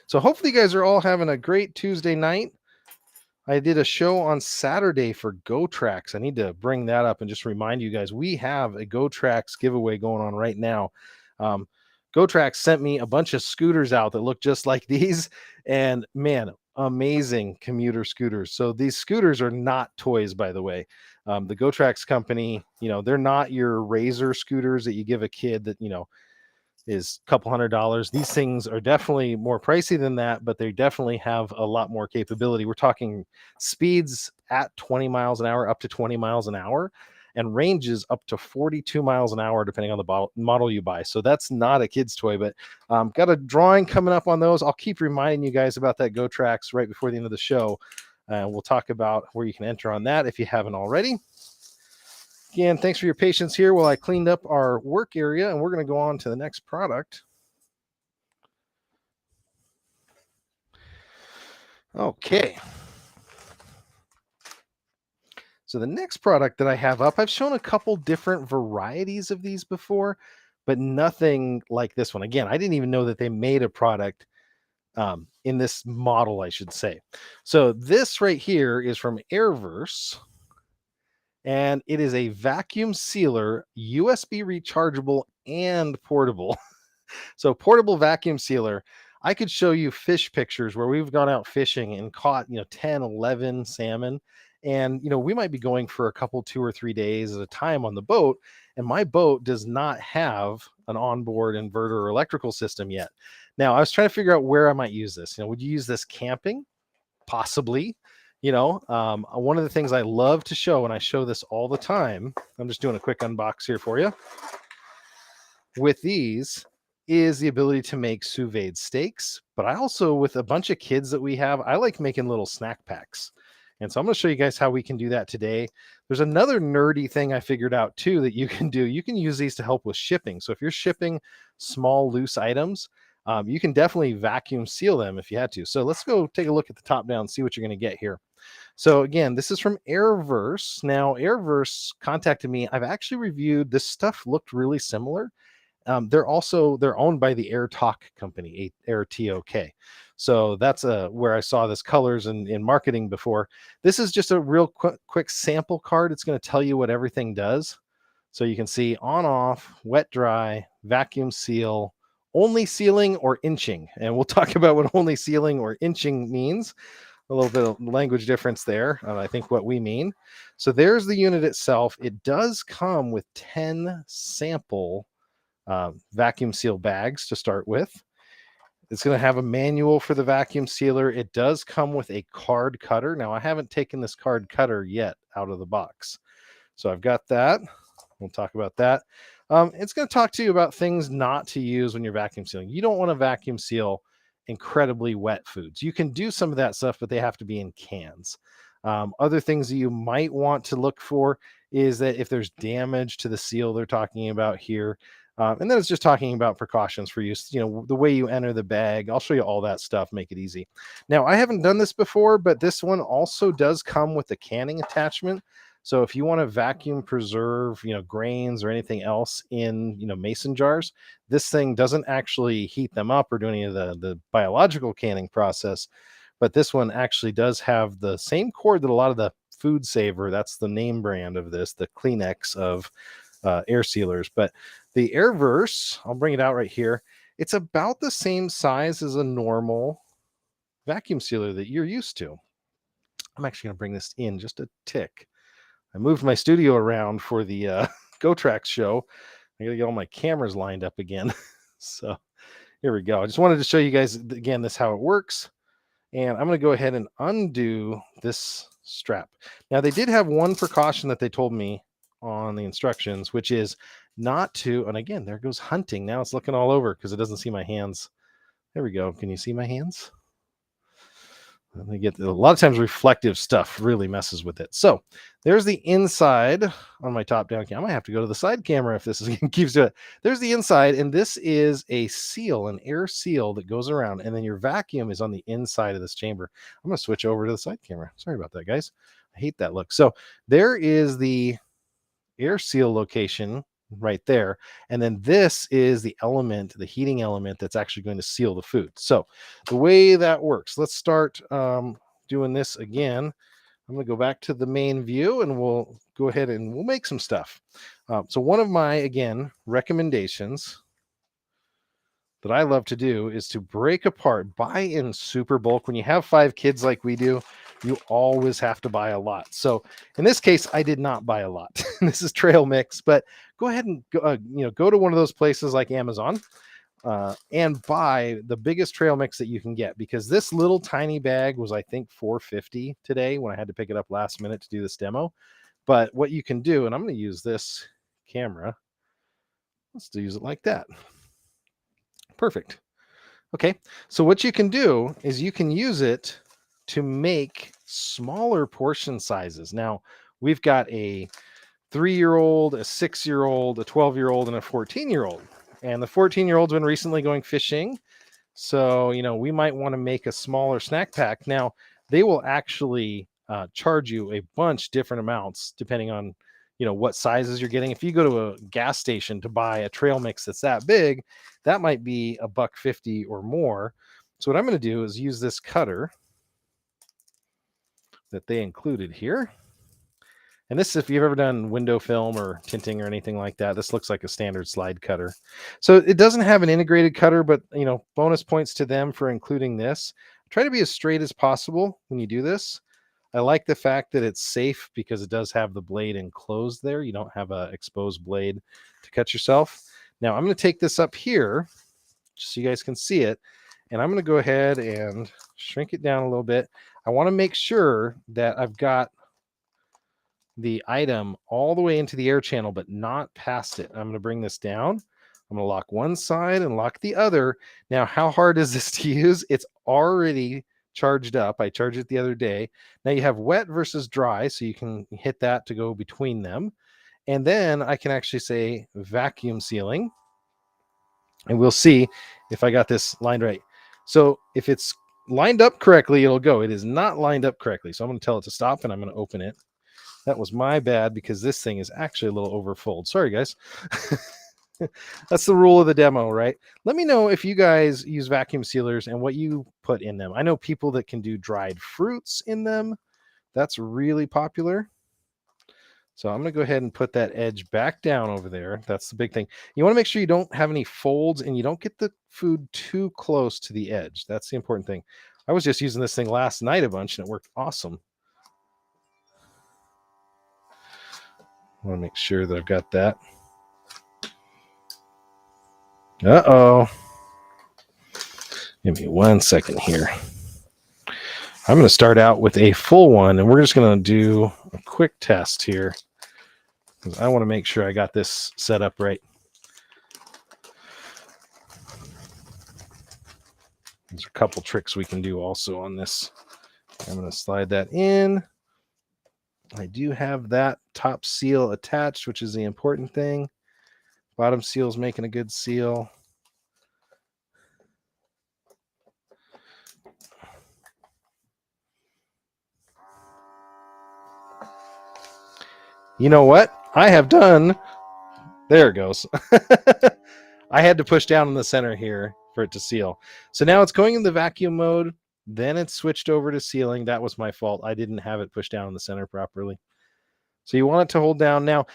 [SPEAKER 1] So hopefully you guys are all having a great Tuesday night. I did a show on Saturday for GoTrax. I need to bring that up and just remind you guys, we have a GoTrax giveaway going on right now. GoTrax sent me a bunch of scooters out that look just like these, and man, amazing commuter scooters. So these scooters are not toys, by the way. The GoTrax company, they're not your Razor scooters that you give a kid that, is a couple $100. These things are definitely more pricey than that, but they definitely have a lot more capability. We're talking speeds at 20 miles an hour, up to 20 miles an hour, and ranges up to 42 miles an hour, depending on the model you buy. So that's not a kid's toy, but got a drawing coming up on those. I'll keep reminding you guys about that GoTrax right before the end of the show. We'll talk about where you can enter on that if you haven't already. Again, thanks for your patience here while I cleaned up our work area, and we're going to go on to the next product. Okay. So the next product that I have up, I've shown a couple different varieties of these before, but nothing like this one. Again, I didn't even know that they made a product in this model, I should say. So this right here is from Airverse. And it is a vacuum sealer, USB rechargeable and portable. So portable vacuum sealer. I could show you fish pictures where we've gone out fishing and caught, 10, 11 salmon. And, we might be going for a couple, 2 or 3 days at a time on the boat. And my boat does not have an onboard inverter or electrical system yet. Now, I was trying to figure out where I might use this. Would you use this camping? Possibly. One of the things I love to show, and I show this all the time, I'm just doing a quick unbox here for you. With these is the ability to make sous vide steaks, but I also, with a bunch of kids that we have, I like making little snack packs. And so I'm going to show you guys how we can do that today. There's another nerdy thing I figured out too that you can do. You can use these to help with shipping. So if you're shipping small loose items, you can definitely vacuum seal them if you had to. So let's go take a look at the top down and see what you're going to get here. So again, this is from Airverse. Now, Airverse contacted me. I've actually reviewed this stuff, looked really similar. They're owned by the AirTalk company, AirTOK. So that's where I saw this colors in marketing before. This is just a real quick sample card. It's going to tell you what everything does. So you can see on, off, wet, dry, vacuum seal, only sealing or inching. And we'll talk about what only sealing or inching means. A little bit of language difference there. I think what we mean. So there's the unit itself. It does come with 10 sample vacuum seal bags to start with. It's going to have a manual for the vacuum sealer. It does come with a card cutter. Now, I haven't taken this card cutter yet out of the box. So I've got that. We'll talk about that. It's going to talk to you about things not to use when you're vacuum sealing. You don't want to vacuum seal incredibly wet foods. You can do some of that stuff, but they have to be in cans. Other things that you might want to look for is that if there's damage to the seal they're talking about here, and then it's just talking about precautions for use, the way you enter the bag. I'll show you all that stuff, make it easy. Now, I haven't done this before, but this one also does come with a canning attachment. So if you want to vacuum preserve, grains or anything else in, mason jars, this thing doesn't actually heat them up or do any of the biological canning process. But this one actually does have the same cord that a lot of the Food Saver, that's the name brand of this, the Kleenex of air sealers. But the Airverse, I'll bring it out right here. It's about the same size as a normal vacuum sealer that you're used to. I'm actually going to bring this in just a tick. I moved my studio around for the GoTrax show. I got to get all my cameras lined up again. So here we go. I just wanted to show you guys again how it works. And I'm going to go ahead and undo this strap. Now, they did have one precaution that they told me on the instructions, which is not to, and again, there goes hunting. Now it's looking all over because it doesn't see my hands. There we go. Can you see my hands? They get a lot of times reflective stuff really messes with it. So there's the inside on my top down camera. I might have to go to the side camera if this is keeps doing it. There's the inside, and this is a seal, an air seal that goes around, and then your vacuum is on the inside of this chamber. I'm going to switch over to the side camera. Sorry about that, guys. I hate that look. So there is the air seal location right there, and then this is the element, the heating element that's actually going to seal the food. So the way that works, let's start doing this again. I'm going to go back to the main view, and we'll go ahead and we'll make some stuff. So one of my, again, recommendations that I love to do is to break apart, buy in super bulk. When you have 5 kids like we do, you always have to buy a lot. So in this case, I did not buy a lot. This is trail mix, but go ahead and go to one of those places like Amazon and buy the biggest trail mix that you can get, because this little tiny bag was, I think, $4.50 today when I had to pick it up last minute to do this demo. But what you can do, and I'm going to use this camera, let's use it like that. Perfect. Okay, so what you can do is you can use it to make smaller portion sizes. Now, we've got a 3-year-old, a 6-year-old, a 12-year-old, and a 14-year-old. And the 14-year-old's been recently going fishing. So, we might want to make a smaller snack pack. Now, they will actually charge you a bunch different amounts depending on what sizes you're getting. If you go to a gas station to buy a trail mix that's that big, that might be $1.50 or more. So what I'm going to do is use this cutter that they included here. And this, if you've ever done window film or tinting or anything like that, this looks like a standard slide cutter. So it doesn't have an integrated cutter, but bonus points to them for including this. Try to be as straight as possible when you do this. I like the fact that it's safe because it does have the blade enclosed there. You don't have an exposed blade to cut yourself. Now I'm going to take this up here just so you guys can see it. And I'm going to go ahead and shrink it down a little bit. I want to make sure that I've got the item all the way into the air channel, but not past it. I'm going to bring this down. I'm going to lock one side and lock the other. Now, how hard is this to use? It's already charged up. I charged it the other day. Now you have wet versus dry, so you can hit that to go between them. And then I can actually say vacuum sealing. And we'll see if I got this lined right. So if it's lined up correctly, it'll go. It is not lined up correctly. So I'm going to tell it to stop, and I'm going to open it. That was my bad because this thing is actually a little overfold. Sorry, guys. That's the rule of the demo, right? Let me know if you guys use vacuum sealers and what you put in them. I know people that can do dried fruits in them. That's really popular. So I'm going to go ahead and put that edge back down over there. That's the big thing. You want to make sure you don't have any folds and you don't get the food too close to the edge. That's the important thing. I was just using this thing last night a bunch and it worked awesome. I want to make sure that I've got that. Uh-oh. Give me 1 second here. I'm going to start out with a full one, and we're just going to do a quick test here. I want to make sure I got this set up right. There's a couple tricks we can do also on this. I'm going to slide that in. I do have that top seal attached, which is the important thing. Bottom seal is making a good seal. You know what? I have done. There it goes. I had to push down in the center here for it to seal. So now it's going in the vacuum mode. Then it's switched over to sealing. That was my fault. I didn't have it pushed down in the center properly. So you want it to hold down. Now,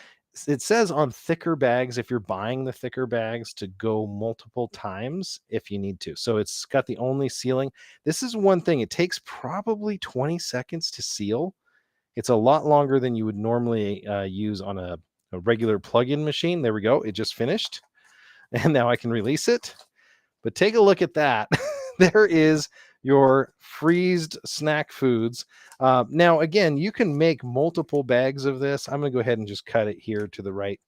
[SPEAKER 1] it says on thicker bags, if you're buying the thicker bags, to go multiple times if you need to. So it's got the only sealing. This is one thing. It takes probably 20 seconds to seal. It's a lot longer than you would normally use on a regular plug-in machine. There we go. It just finished. And now I can release it. But take a look at that. There is your freezed snack foods. Now, again, you can make multiple bags of this. I'm going to go ahead and just cut it here to the right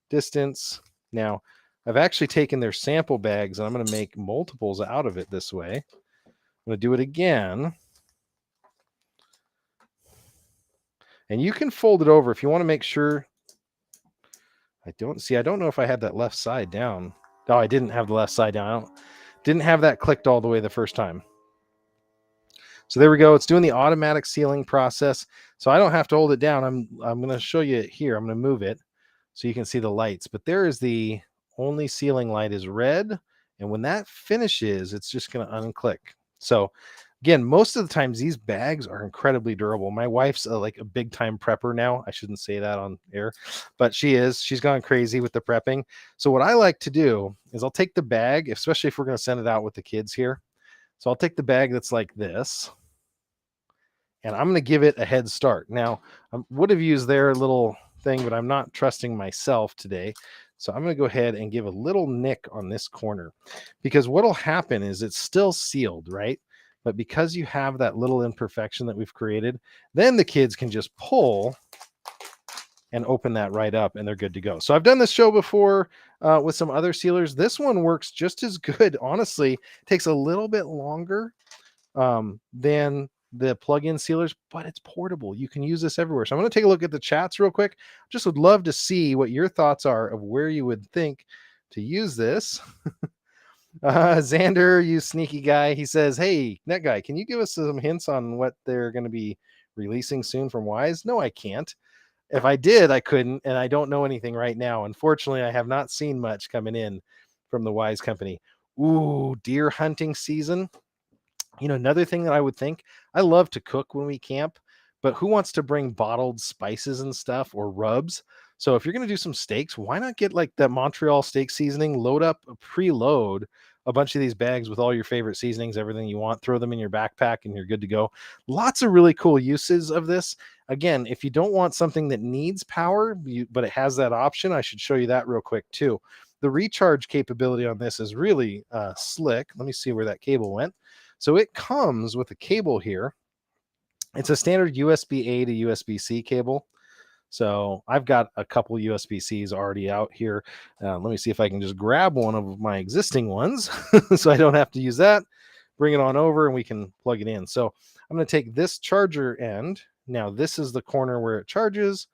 [SPEAKER 1] distance. Now, I've actually taken their sample bags, and I'm going to make multiples out of it this way. I'm going to do it again. And you can fold it over if you want to make sure. I don't know if I had that left side down. No, I didn't have the left side down. Didn't have that clicked all the way the first time. So there we go. It's doing the automatic sealing process. So I don't have to hold it down. I'm going to show you it here. I'm going to move it so you can see the lights. But there is the only sealing light is red. And when that finishes, it's just going to unclick. So again, most of the times these bags are incredibly durable. My wife's like a big time prepper now. I shouldn't say that on air, but she is. She's gone crazy with the prepping. So what I like to do is I'll take the bag, especially if we're going to send it out with the kids here. So I'll take the bag that's like this, and I'm going to give it a head start. Now, I would have used their little thing, but I'm not trusting myself today. So I'm going to go ahead and give a little nick on this corner, because what'll happen is it's still sealed, right? But because you have that little imperfection that we've created, then the kids can just pull and open that right up and they're good to go. So I've done this show before with some other sealers. This one works just as good. Honestly, it takes a little bit longer than the plug-in sealers, but it's portable. You can use this everywhere. So I'm going to take a look at the chats real quick. Just would love to see what your thoughts are of where you would think to use this. Xander, you sneaky guy, he says, hey, Net Guy, can you give us some hints on what they're going to be releasing soon from Wise? No, I can't. If I did, I couldn't, and I don't know anything right now. Unfortunately, I have not seen much coming in from the Wise company. Ooh, deer hunting season. You know, another thing that I would think, I love to cook when we camp, but who wants to bring bottled spices and stuff or rubs? So if you're going to do some steaks, why not get like that Montreal steak seasoning, load up, preload a bunch of these bags with all your favorite seasonings, everything you want, throw them in your backpack and you're good to go. Lots of really cool uses of this. Again, if you don't want something that needs power, but it has that option, I should show you that real quick too. The recharge capability on this is really slick. Let me see where that cable went. So it comes with a cable here. It's a standard USB-A to USB-C cable. So I've got a couple USB-Cs already out here. Let me see if I can just grab one of my existing ones so I don't have to use that. Bring it on over and we can plug it in. So I'm going to take this charger end. Now this is the corner where it charges.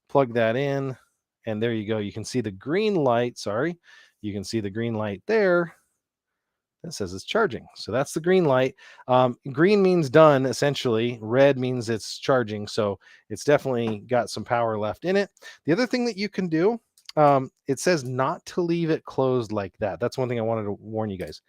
[SPEAKER 1] Plug that in. And there you go. You can see the green light. Sorry. You can see the green light there. That says it's charging. So that's the green light. Green means done, essentially. Red means it's charging. So it's definitely got some power left in it. The other thing that you can do, it says not to leave it closed like that. That's one thing I wanted to warn you guys.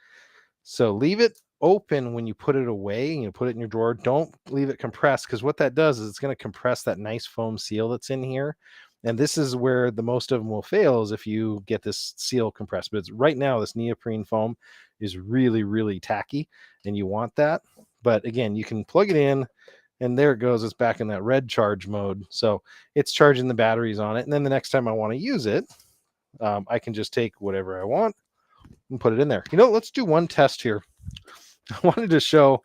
[SPEAKER 1] So leave it open when you put it away and you put it in your drawer. Don't leave it compressed, because what that does is it's going to compress that nice foam seal that's in here. And this is where the most of them will fail, is if you get this seal compressed. But it's, right now, this neoprene foam is really, really tacky, and you want that. But again, you can plug it in, and there it goes. It's back in that red charge mode. So it's charging the batteries on it. And then the next time I want to use it, I can just take whatever I want and put it in there. You know, let's do one test here. I wanted to show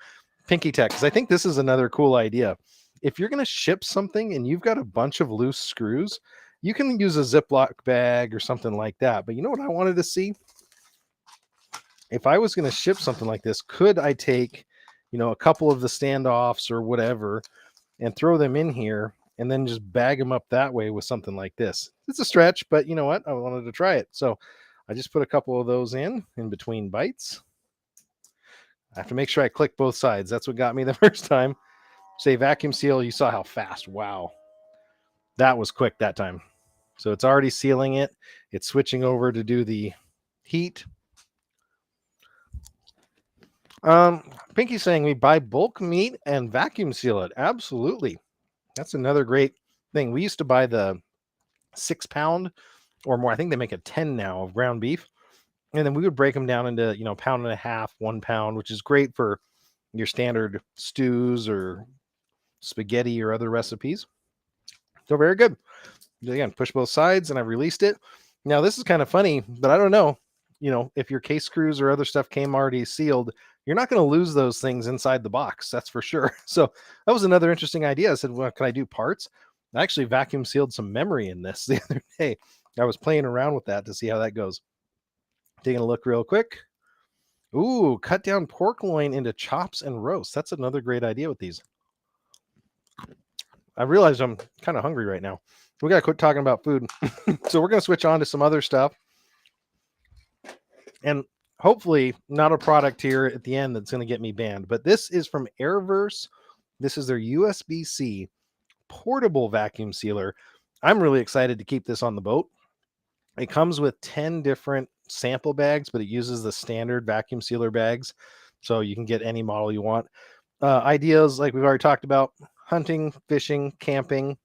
[SPEAKER 1] Pinky Tech, because I think this is another cool idea. If you're going to ship something and you've got a bunch of loose screws, you can use a Ziploc bag or something like that. But you know what I wanted to see? If I was going to ship something like this, could I take, you know, a couple of the standoffs or whatever and throw them in here and then just bag them up that way with something like this? It's a stretch, but you know what? I wanted to try it. So I just put a couple of those in between bites. I have to make sure I click both sides. That's what got me the first time. Say vacuum seal. You saw how fast. Wow. That was quick that time. So it's already sealing it. It's switching over to do the heat. Pinky's saying we buy bulk meat and vacuum seal it. Absolutely. That's another great thing. We used to buy the 6 pound or more. I think they make a 10 now of ground beef. And then we would break them down into, you know, pound and a half, 1 pound, which is great for your standard stews or spaghetti or other recipes. So very good. Again, push both sides, and I've released it. Now this is kind of funny, but I don't know, you know, if your case screws or other stuff came already sealed, you're not going to lose those things inside the box. That's for sure. So that was another interesting idea. I said, well, can I do parts? I actually vacuum sealed some memory in this the other day. I was playing around with that to see how that goes. Taking a look real quick. Ooh, cut down pork loin into chops and roasts. That's another great idea with these. I realize I'm kind of hungry right now. We got to quit talking about food. So we're going to switch on to some other stuff. And hopefully not a product here at the end that's going to get me banned. But this is from Airverse. This is their USB-C portable vacuum sealer. I'm really excited to keep this on the boat. It comes with 10 different sample bags, but it uses the standard vacuum sealer bags. So you can get any model you want. Ideas like we've already talked about: hunting, fishing, camping.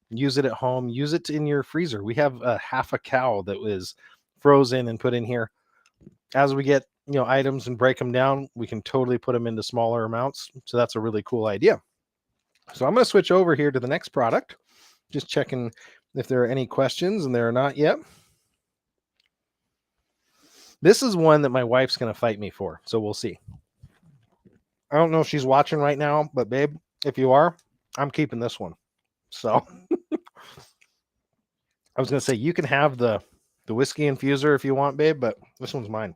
[SPEAKER 1] Use it at home. Use it in your freezer. We have a half a cow that was frozen and put in here. As we get items and break them down, we can totally put them into smaller amounts. So that's a really cool idea. So I'm going to switch over here to the next product. Just checking if there are any questions, and there are not yet. This is one that my wife's going to fight me for, so we'll see. I don't know if she's watching right now, but babe, if you are, I'm keeping this one. So I was going to say, you can have the whiskey infuser if you want, babe, but this one's mine.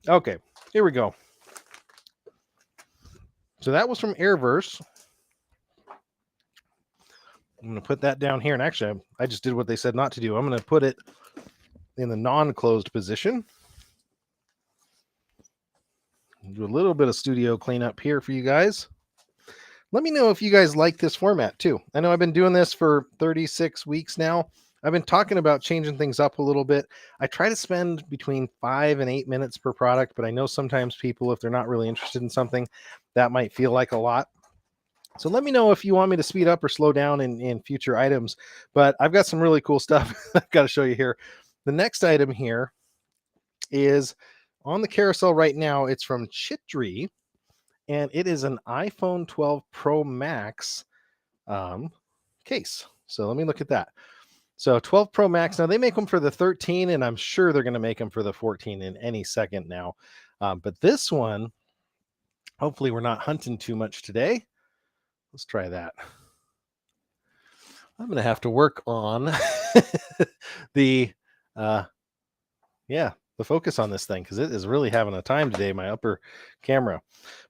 [SPEAKER 1] Okay, here we go. So that was from Airverse. I'm going to put that down here. And actually, I just did what they said not to do. I'm going to put it in the non-closed position. Do a little bit of studio cleanup here for you guys. Let me know if you guys like this format too. I know I've been doing this for 36 weeks now. I've been talking about changing things up a little bit. I try to spend between 5 and 8 minutes per product, but I know sometimes people, if they're not really interested in something, that might feel like a lot. So let me know if you want me to speed up or slow down in future items. But I've got some really cool stuff I've got to show you here. The next item here is on the carousel right now. It's from Chitri, and it is an iPhone 12 Pro Max case. So let me look at that. So 12 Pro Max. Now they make them for the 13, and I'm sure they're going to make them for the 14 in any second now. But this one, hopefully we're not hunting too much today. Let's try that. I'm going to have to work on the focus on this thing, because it is really having a time today, my upper camera.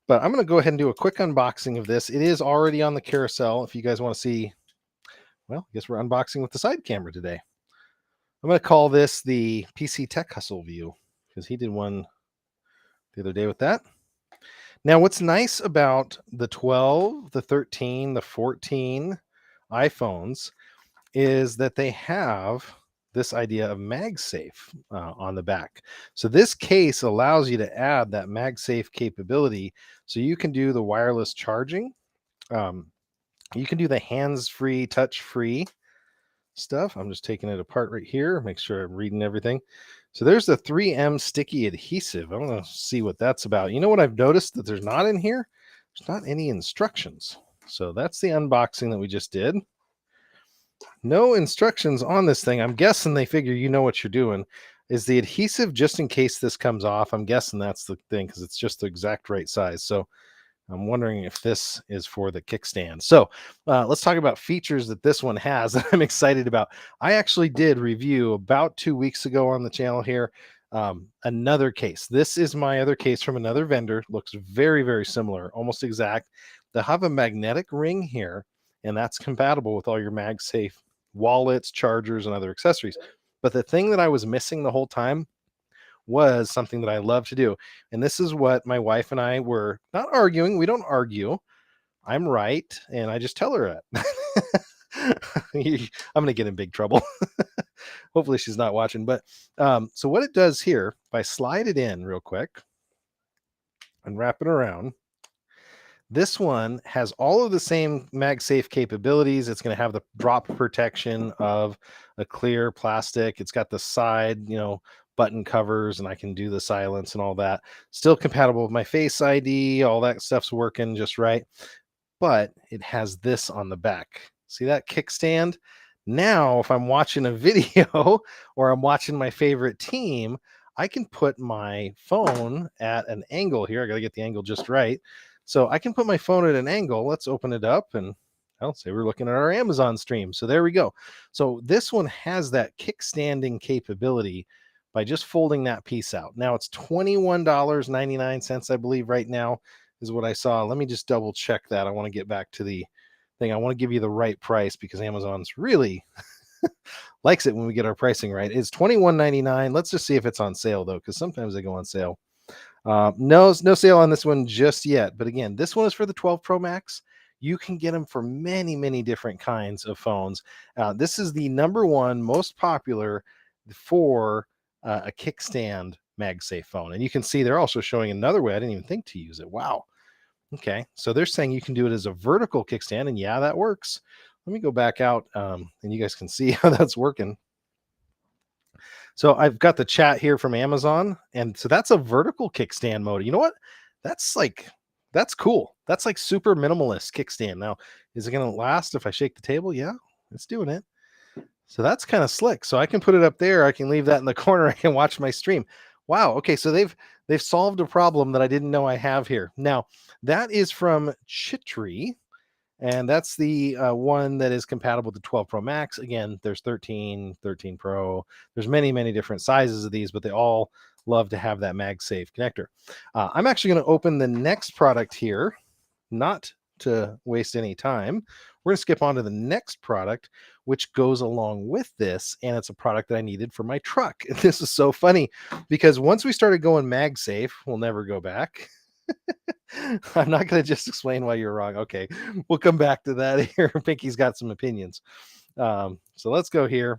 [SPEAKER 1] But I'm going to go ahead and do a quick unboxing of this. It is already on the carousel. If you guys want to see, well, I guess we're unboxing with the side camera today. I'm going to call this the PC Tech Hustle view, because he did one the other day with that. Now, what's nice about the 12, the 13, the 14 iPhones is that they have this idea of MagSafe on the back. So this case allows you to add that MagSafe capability, so you can do the wireless charging. You can do the hands-free, touch-free stuff. I'm just taking it apart right here, make sure I'm reading everything. So there's the 3M Sticky Adhesive. I'm going to see what that's about. You know what I've noticed that there's not in here? There's not any instructions. So that's the unboxing that we just did. No instructions on this thing. I'm guessing they figure you know what you're doing. Is the adhesive just in case this comes off? I'm guessing that's the thing, because it's just the exact right size. So I'm wondering if this is for the kickstand. So let's talk about features that this one has that I'm excited about. I actually did review about 2 weeks ago on the channel here another case. This is my other case from another vendor. Looks very, very similar, almost exact. They have a magnetic ring here, and that's compatible with all your MagSafe wallets, chargers, and other accessories. But the thing that I was missing the whole time was something that I love to do. And this is what my wife and I were not arguing. We don't argue. I'm right. And I just tell her that. I'm going to get in big trouble. Hopefully she's not watching. But so what it does here, if I slide it in real quick and wrap it around, this one has all of the same MagSafe capabilities. It's going to have the drop protection of a clear plastic. It's got the side, button covers, and I can do the silence and all that. Still compatible with my Face ID. All that stuff's working just right. But it has this on the back. See that kickstand? Now, if I'm watching a video or I'm watching my favorite team, I can put my phone at an angle here. I got to get the angle just right. So I can put my phone at an angle. Let's open it up, and I'll say we're looking at our Amazon stream. So there we go. So this one has that kickstanding capability by just folding that piece out. Now it's $21.99, I believe, right now is what I saw. Let me just double check that. I want to get back to the thing. I want to give you the right price because Amazon's really likes it when we get our pricing right. It's $21.99. Let's just see if it's on sale though, because sometimes they go on sale. No sale on this one just yet. But again, this one is for the 12 Pro Max. You can get them for many, many different kinds of phones. This is the #1 most popular for a kickstand MagSafe phone. And you can see they're also showing another way. I didn't even think to use it. Wow. Okay. So they're saying you can do it as a vertical kickstand. And yeah, that works. Let me go back out and you guys can see how that's working. So I've got the chat here from Amazon. And so that's a vertical kickstand mode. You know what? That's cool. That's like super minimalist kickstand. Now, is it going to last if I shake the table? Yeah, it's doing it. So that's kind of slick. So I can put it up there. I can leave that in the corner. I can watch my stream. Wow. Okay. So they've solved a problem that I didn't know I have here. Now, that is from Chitri. And that's the one that is compatible with the 12 Pro Max. Again, there's 13, 13 Pro. There's many, many different sizes of these, but they all love to have that MagSafe connector. I'm actually going to open the next product here, not to waste any time. We're going to skip on to the next product, which goes along with this, and it's a product that I needed for my truck. And this is so funny because once we started going MagSafe, we'll never go back. I'm not going to just explain why you're wrong. Okay, we'll come back to that here. Pinky's got some opinions. So let's go here.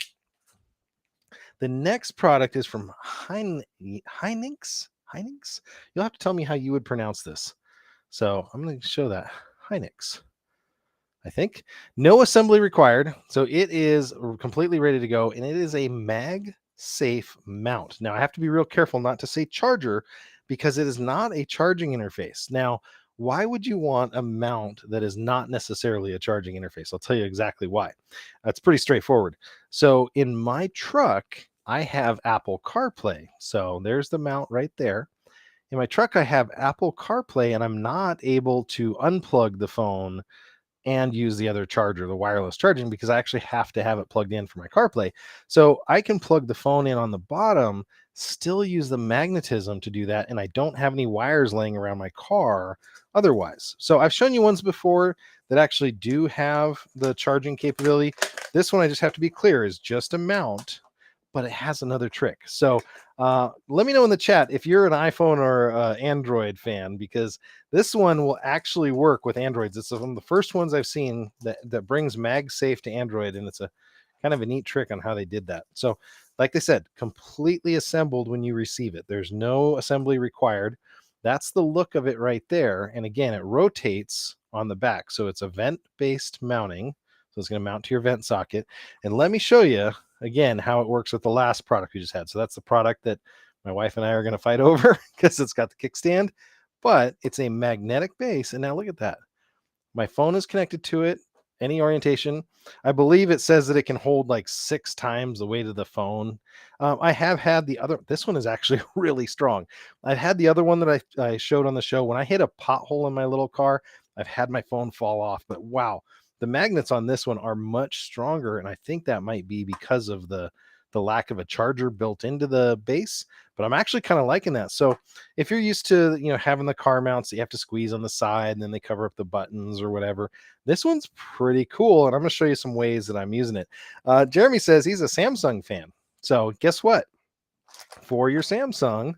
[SPEAKER 1] The next product is from Heinix. You'll have to tell me how you would pronounce this. So I'm going to show that. Heinix. I think. No assembly required. So it is completely ready to go. And it is a MagSafe mount. Now I have to be real careful not to say charger because it is not a charging interface. Now, why would you want a mount that is not necessarily a charging interface? I'll tell you exactly why. That's pretty straightforward. So in my truck, I have Apple CarPlay. So there's the mount right there. In my truck, I have Apple CarPlay, and I'm not able to unplug the phone and use the other charger, the wireless charging, because I actually have to have it plugged in for my CarPlay. So I can plug the phone in on the bottom, still use the magnetism to do that, and I don't have any wires laying around my car otherwise. So I've shown you ones before that actually do have the charging capability. This one, I just have to be clear, is just a mount, but it has another trick. So let me know in the chat if you're an iPhone or Android fan, because this one will actually work with Androids. It's one of the first ones I've seen that brings MagSafe to Android, and it's a kind of a neat trick on how they did that. So like they said, completely assembled when you receive it. There's no assembly required. That's the look of it right there. And again, it rotates on the back. So it's a vent-based mounting. So it's going to mount to your vent socket. And let me show you again how it works with the last product we just had. So that's the product that my wife and I are going to fight over because it's got the kickstand, but it's a magnetic base. And now look at that. My phone is connected to it, any orientation. I believe it says that it can hold like 6 times the weight of the phone. I have had the other, this one is actually really strong. I've had the other one that I showed on the show. When I hit a pothole in my little car, I've had my phone fall off, but wow. The magnets on this one are much stronger, and I think that might be because of the lack of a charger built into the base, but I'm actually kind of liking that. So if you're used to, having the car mounts that you have to squeeze on the side and then they cover up the buttons or whatever, this one's pretty cool, and I'm going to show you some ways that I'm using it. Jeremy says he's a Samsung fan. So guess what? For your Samsung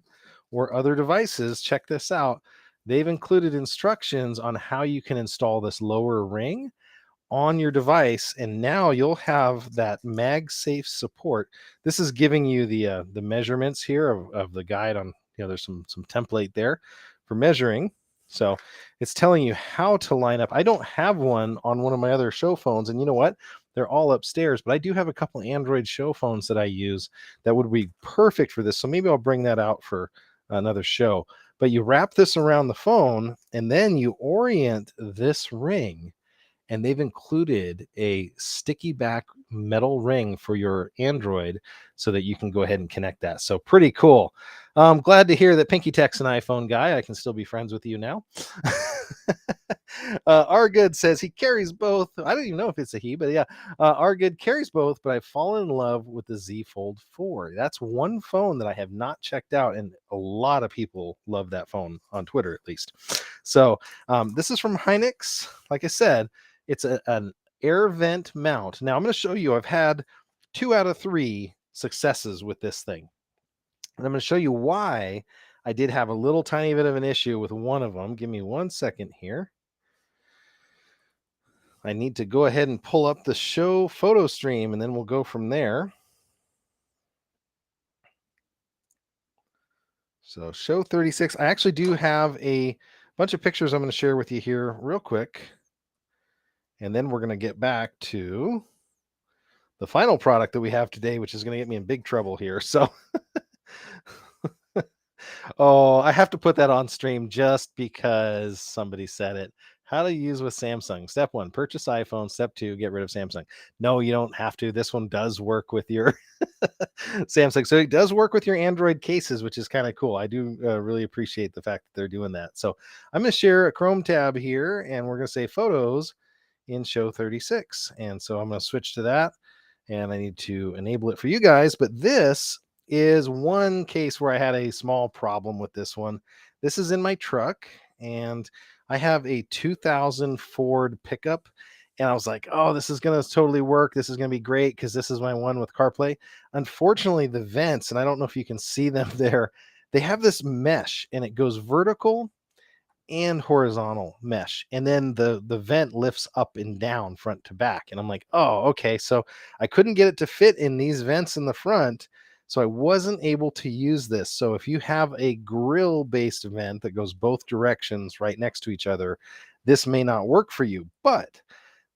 [SPEAKER 1] or other devices, check this out. They've included instructions on how you can install this lower ring on your device, and now you'll have that MagSafe support. This is giving you the measurements here of the guide on, there's some template there for measuring. So it's telling you how to line up. I don't have one on one of my other show phones, and you know what? They're all upstairs, but I do have a couple Android show phones that I use that would be perfect for this. So maybe I'll bring that out for another show. But you wrap this around the phone, and then you orient this ring, and they've included a sticky back metal ring for your Android so that you can go ahead and connect that. So pretty cool. I'm glad to hear that Pinky Tech's an iPhone guy. I can still be friends with you now. Good says he carries both. I don't even know if it's a he, but yeah, Good carries both, but I've fallen in love with the Z Fold 4. That's one phone that I have not checked out, and a lot of people love that phone on Twitter, at least. So this is from Hynix. Like I said, it's an air vent mount. Now I'm going to show you. I've had 2 out of 3 successes with this thing, and I'm going to show you why I did have a little tiny bit of an issue with one of them. Give me 1 second here. I need to go ahead and pull up the show photo stream, and then we'll go from there. So show 36. I actually do have a bunch of pictures I'm going to share with you here real quick. And then we're going to get back to the final product that we have today, which is going to get me in big trouble here. So, oh, I have to put that on stream just because somebody said it. How to use with Samsung. Step 1, purchase iPhone. Step 2, get rid of Samsung. No, you don't have to. This one does work with your Samsung. So it does work with your Android cases, which is kind of cool. I do really appreciate the fact that they're doing that. So I'm going to share a Chrome tab here, and we're going to say photos in show 36. And so I'm going to switch to that, and I need to enable it for you guys. But this is one case where I had a small problem with this one. This is in my truck, and I have a 2000 Ford pickup, and I was like, oh, this is going to totally work. This is going to be great because this is my one with CarPlay. Unfortunately, the vents, and I don't know if you can see them there, they have this mesh, and it goes vertical and horizontal mesh, and then the vent lifts up and down front to back, and I'm like, oh, okay. So I couldn't get it to fit in these vents in the front, so I wasn't able to use this. So if you have a grill based vent that goes both directions right next to each other, this may not work for you. But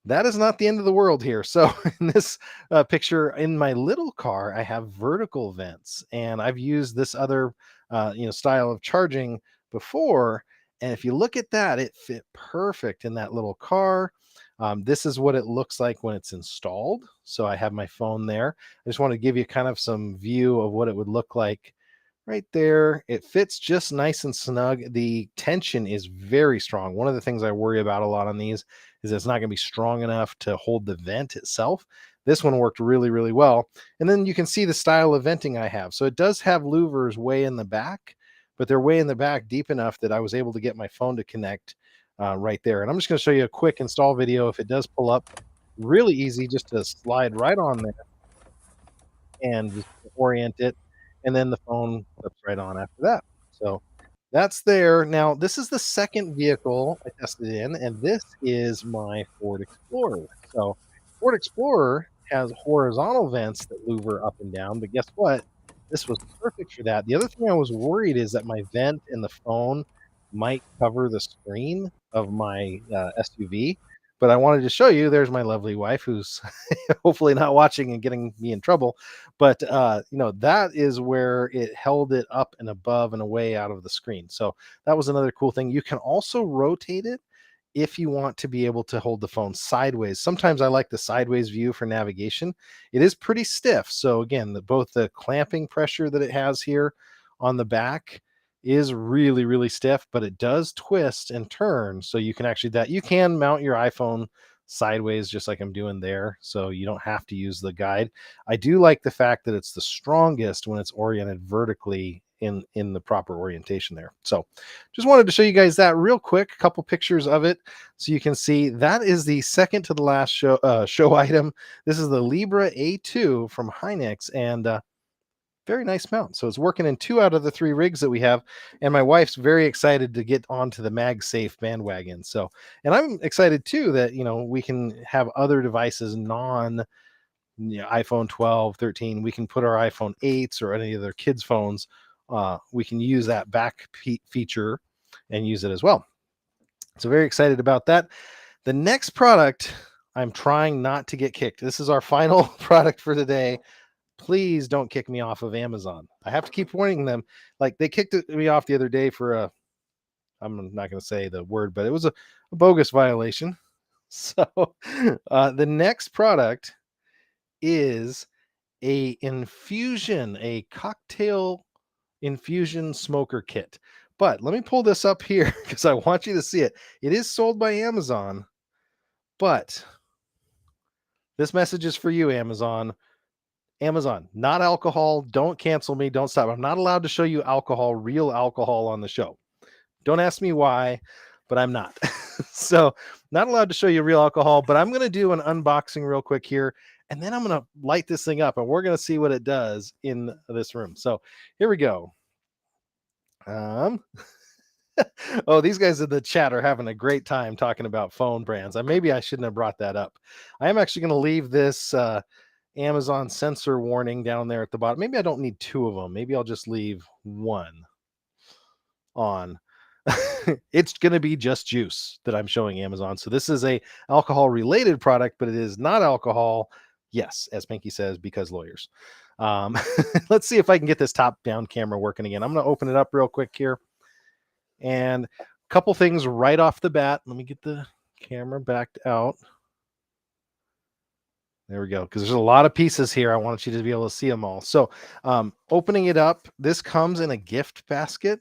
[SPEAKER 1] that is not the end of the world here. So in this picture, in my little car, I have vertical vents, and I've used this other style of charging before. And if you look at that, it fit perfect in that little car. This is what it looks like when it's installed. So I have my phone there. I just want to give you kind of some view of what it would look like right there. It fits just nice and snug. The tension is very strong. One of the things I worry about a lot on these is it's not going to be strong enough to hold the vent itself. This one worked really, really well. And then you can see the style of venting I have. So it does have louvers way in the back, but they're way in the back deep enough that I was able to get my phone to connect right there. And I'm just going to show you a quick install video. If it does pull up, really easy, just to slide right on there and just orient it, and then the phone flips right on after that. So that's there. Now, this is the second vehicle I tested in, and this is my Ford Explorer. So Ford Explorer has horizontal vents that louver up and down, but guess what? This was perfect for that. The other thing I was worried is that my vent in the phone might cover the screen of my SUV, but I wanted to show you. There's my lovely wife, who's hopefully not watching and getting me in trouble. But that is where it held it up and above and away out of the screen. So that was another cool thing. You can also rotate it if you want to be able to hold the phone sideways. Sometimes I like the sideways view for navigation. It is pretty stiff. So again, both the clamping pressure that it has here on the back is really, really stiff, but it does twist and turn. So you can you can mount your iPhone sideways just like I'm doing there. So you don't have to use the guide. I do like the fact that it's the strongest when it's oriented vertically in the proper orientation there. So just wanted to show you guys that real quick, a couple pictures of it so you can see. That is the second to the last show item. This is the Libra A2 from Hynix, and very nice mount. So it's working in 2 out of the 3 rigs that we have, and my wife's very excited to get onto the MagSafe bandwagon. So, and I'm excited too that we can have other devices iPhone 12, 13. We can put our iPhone 8s or any of their kids' phones. We can use that back feature and use it as well. So very excited about that. The next product, I'm trying not to get kicked. This is our final product for today. Please don't kick me off of Amazon. I have to keep warning them. Like, they kicked me off the other day for I'm not going to say the word, but it was a bogus violation. So the next product is a cocktail infusion smoker kit. But let me pull this up here because I want you to see it. It is sold by Amazon, but this message is for you, Amazon. Amazon, not alcohol. Don't cancel me. Don't stop. I'm not allowed to show you alcohol, real alcohol on the show. Don't ask me why, but I'm not. So, not allowed to show you real alcohol, but I'm going to do an unboxing real quick here. And then I'm going to light this thing up and we're going to see what it does in this room. So, here we go. Oh, these guys in the chat are having a great time talking about phone brands. Maybe I shouldn't have brought that up. I am actually going to leave this Amazon sensor warning down there at the bottom. Maybe I don't need two of them. Maybe I'll just leave one on. It's going to be just juice that I'm showing Amazon. So this is a alcohol related product, but it is not alcohol. Yes, as Pinky says, because lawyers. Let's see if I can get this top down camera working again. I'm going to open it up real quick here. And a couple things right off the bat. Let me get the camera backed out. There we go. Because there's a lot of pieces here. I want you to be able to see them all. So opening it up, this comes in a gift basket.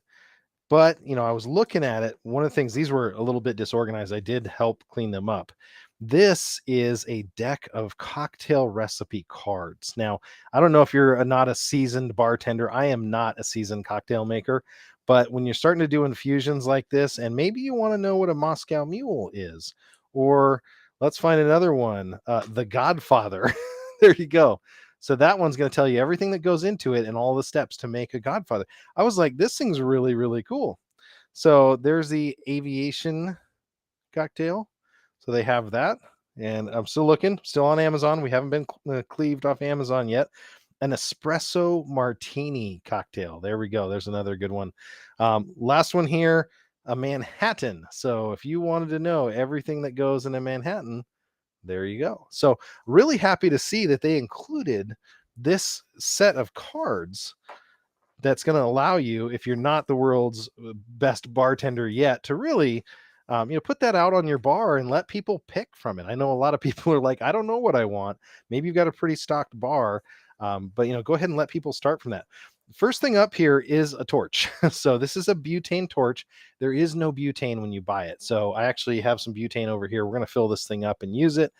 [SPEAKER 1] But, I was looking at it. One of the things, these were a little bit disorganized. I did help clean them up. This is a deck of cocktail recipe cards. Now, I don't know if you're not a seasoned bartender. I am not a seasoned cocktail maker. But when you're starting to do infusions like this, and maybe you want to know what a Moscow Mule is, or let's find another one, The Godfather. There you go. So that one's going to tell you everything that goes into it and all the steps to make a Godfather. I was like, this thing's really, really cool. So there's the aviation cocktail. So they have that. And I'm still looking, still on Amazon. We haven't been cleaved off Amazon yet. An espresso martini cocktail. There we go. There's another good one. Last one here, a Manhattan. So if you wanted to know everything that goes in a Manhattan, there you go. So really happy to see that they included this set of cards that's going to allow you, if you're not the world's best bartender yet, to really put that out on your bar and let people pick from it. I know a lot of people are like, I don't know what I want. Maybe you've got a pretty stocked bar, but go ahead and let people start from that. First thing up here is a torch. So this is a butane torch. There is no butane when you buy it. So I actually have some butane over here. We're going to fill this thing up and use it.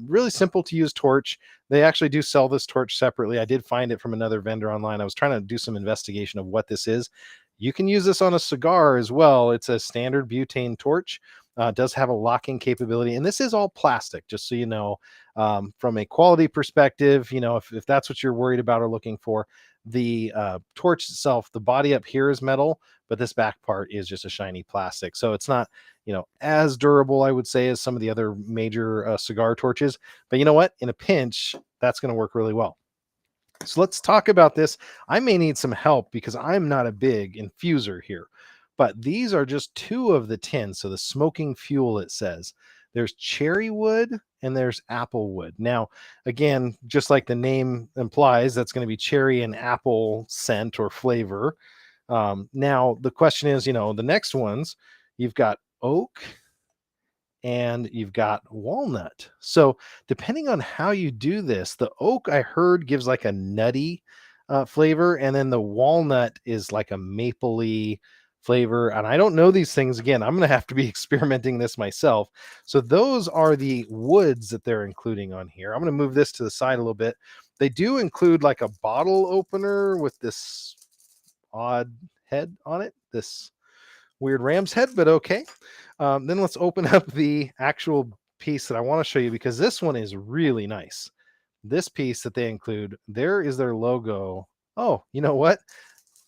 [SPEAKER 1] Really simple to use torch. They actually do sell this torch separately. I did find it from another vendor online. I was trying to do some investigation of what this is. You can use this on a cigar as well. It's a standard butane torch. It does have a locking capability, and this is all plastic, just so you know. From a quality perspective, if that's what you're worried about or looking for, the torch itself, the body up here is metal, but this back part is just a shiny plastic. So it's not, as durable, I would say, as some of the other major cigar torches. But you know what? In a pinch, that's going to work really well. So let's talk about this. I may need some help because I'm not a big infuser here, but these are just two of the 10. So the smoking fuel, it says. There's cherry wood and there's apple wood. Now, again, just like the name implies, that's going to be cherry and apple scent or flavor. Now, the question is, the next ones, you've got oak and you've got walnut. So depending on how you do this, the oak, I heard, gives like a nutty flavor, and then the walnut is like a mapley flavor. And I don't know these things. Again, I'm going to have to be experimenting this myself. So those are the woods that they're including on here. I'm going to move this to the side a little bit. They do include like a bottle opener with this odd head on it, this weird ram's head, but okay. Then let's open up the actual piece that I want to show you, because this one is really nice. This piece that they include, there is their logo. Oh, you know what?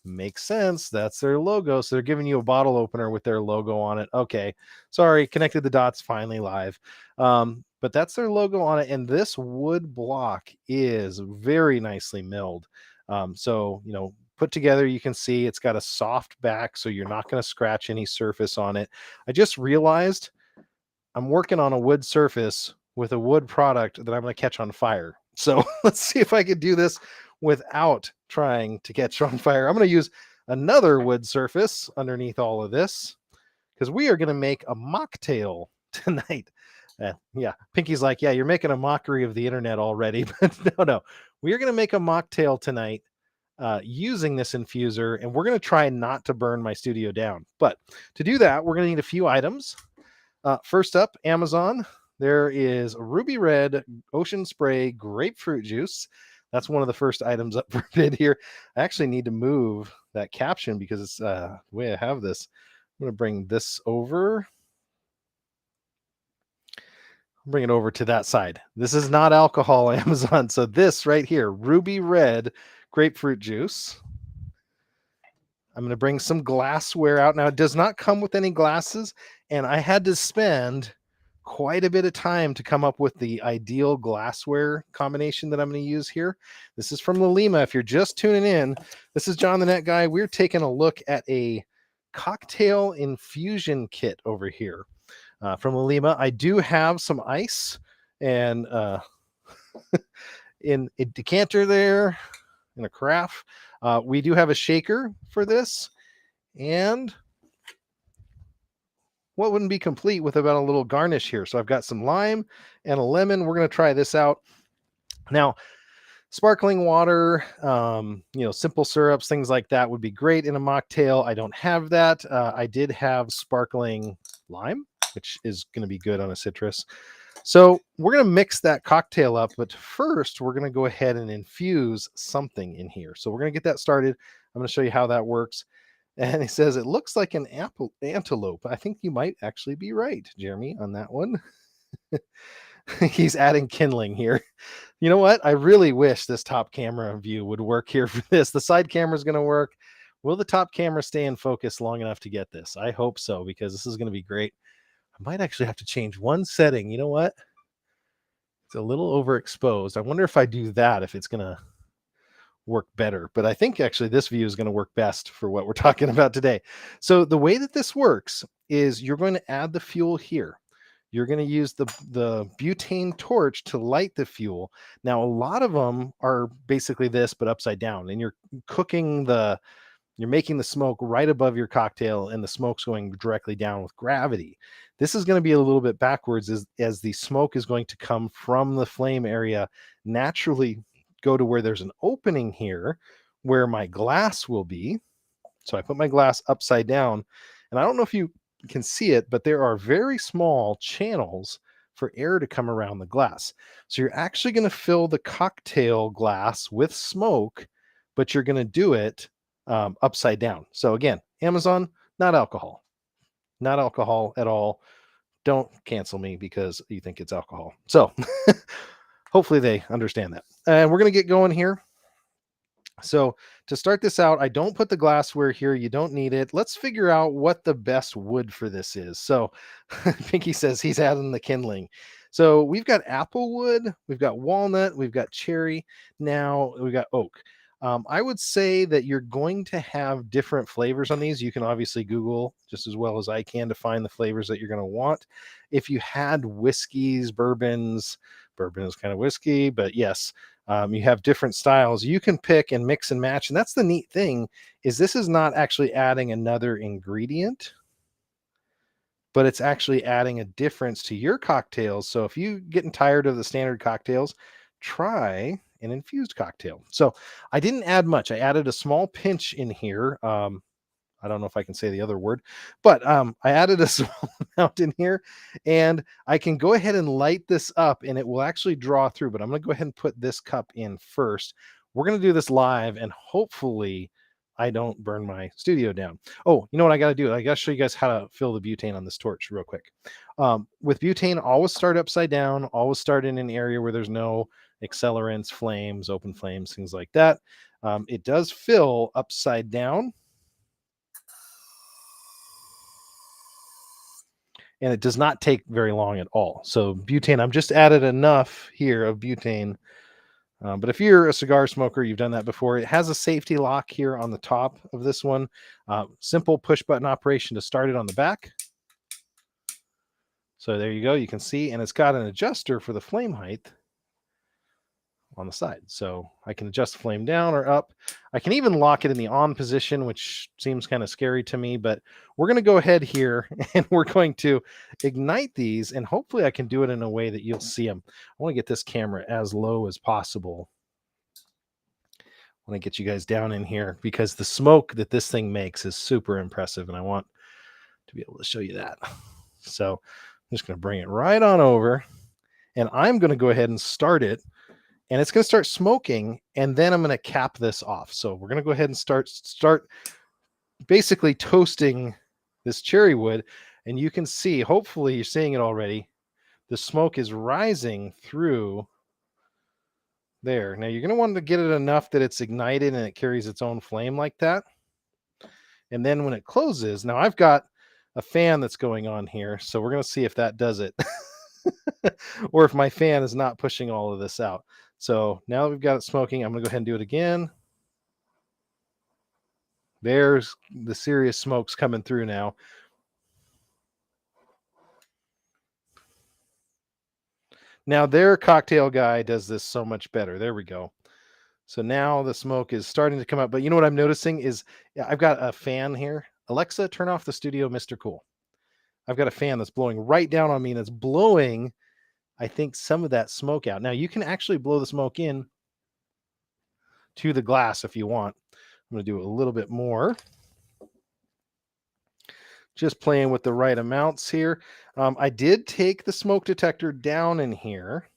[SPEAKER 1] Makes sense. That's their logo. So they're giving you a bottle opener with their logo on it. Okay. Sorry, connected the dots finally live. But that's their logo on it. And this wood block is very nicely milled. So, put together, you can see it's got a soft back, so you're not going to scratch any surface on it. I just realized I'm working on a wood surface with a wood product that I'm going to catch on fire. So let's see if I can do this without trying to catch on fire. I'm going to use another wood surface underneath all of this, because we are going to make a mocktail tonight. Yeah, Pinky's like, yeah, you're making a mockery of the internet already. But no, we are going to make a mocktail tonight using this infuser, and we're going to try not to burn my studio down. But to do that, we're going to need a few items. First up, Amazon. There is Ruby Red Ocean Spray Grapefruit Juice. That's one of the first items up for bid here. I actually need to move that caption because it's the way I have this. I'm going to bring this over. Bring it over to that side. This is not alcohol, Amazon. So this right here, Ruby Red Grapefruit Juice. I'm going to bring some glassware out. Now, it does not come with any glasses, and I had to spend quite a bit of time to come up with the ideal glassware combination that I'm going to use here. This is from Lima. If you're just tuning in, this is John the Net Guy. We're taking a look at a cocktail infusion kit over here from Lima. I do have some ice and in a decanter there, in a carafe. We do have a shaker for this, and what wouldn't be complete with about a little garnish here? So I've got some lime and a lemon. We're going to try this out. Now, sparkling water, simple syrups, things like that would be great in a mocktail. I don't have that. I did have sparkling lime, which is going to be good on a citrus. So we're going to mix that cocktail up, but first we're going to go ahead and infuse something in here. So we're going to get that started. I'm going to show you how that works. And he says, it looks like an antelope. I think you might actually be right, Jeremy, on that one. He's adding kindling here. You know what? I really wish this top camera view would work here for this. The side camera is going to work. Will the top camera stay in focus long enough to get this? I hope so, because this is going to be great. I might actually have to change one setting. You know what? It's a little overexposed. I wonder if I do that, if it's going to work better. But I think actually this view is going to work best for what we're talking about today. So the way that this works is you're going to add the fuel here. You're going to use the butane torch to light the fuel. Now, a lot of them are basically this, but upside down. And you're making the smoke right above your cocktail, and the smoke's going directly down with gravity. This is going to be a little bit backwards as the smoke is going to come from the flame area, naturally go to where there's an opening here where my glass will be. So I put my glass upside down, and I don't know if you can see it, but there are very small channels for air to come around the glass. So you're actually going to fill the cocktail glass with smoke, but you're going to do it upside down. So again, Amazon, not alcohol at all. Don't cancel me because you think it's alcohol. So hopefully they understand that. And we're going to get going here. So to start this out, I don't put the glassware here. You don't need it. Let's figure out what the best wood for this is. So Pinky says he's adding the kindling. So we've got apple wood, we've got walnut, we've got cherry. Now we've got oak. I would say that you're going to have different flavors on these. You can obviously Google just as well as I can to find the flavors that you're going to want. If you had whiskeys, bourbons, bourbon is kind of whiskey, but yes, you have different styles. You can pick and mix and match. And that's the neat thing, is this is not actually adding another ingredient, but it's actually adding a difference to your cocktails. So if you're getting tired of the standard cocktails, try an infused cocktail. So I didn't add much. I added a small pinch in here. I don't know if I can say the other word, but I added a small amount in here, and I can go ahead and light this up and it will actually draw through, but I'm going to go ahead and put this cup in first. We're going to do this live, and hopefully I don't burn my studio down. Oh, you know what I got to do? I got to show you guys how to fill the butane on this torch real quick. With butane, always start upside down, always start in an area where there's no accelerants, flames, open flames, things like that. It does fill upside down, and it does not take very long at all. So butane, I'm just added enough here of butane. But if you're a cigar smoker, you've done that before. It has a safety lock here on the top of this one. Simple push button operation to start it on the back. So there you go. You can see, and it's got an adjuster for the flame height on the side. So I can adjust flame down or up. I can even lock it in the on position, which seems kind of scary to me, but we're going to go ahead here and we're going to ignite these, and hopefully I can do it in a way that you'll see them. I want to get this camera as low as possible want to get you guys down in here because the smoke that this thing makes is super impressive, and I want to be able to show you that. So I'm just going to bring it right on over, and I'm going to go ahead and start it, and it's going to start smoking, and then I'm going to cap this off. So we're going to go ahead and start basically toasting this cherry wood, and you can see, hopefully you're seeing it already, the smoke is rising through there. Now you're going to want to get it enough that it's ignited and it carries its own flame like that. And then when it closes, now I've got a fan that's going on here, so we're going to see if that does it. Or if my fan is not pushing all of this out. So now that we've got it smoking, I'm going to go ahead and do it again. There's the serious smokes coming through now. Now their cocktail guy does this so much better. There we go. So now the smoke is starting to come up. But you know what I'm noticing is I've got a fan here. Alexa, turn off the studio Mr. Cool. I've got a fan that's blowing right down on me, and it's blowing, I think, some of that smoke out. Now you can actually blow the smoke in to the glass if you want. I'm going to do a little bit more. Just playing with the right amounts here. I did take the smoke detector down in here.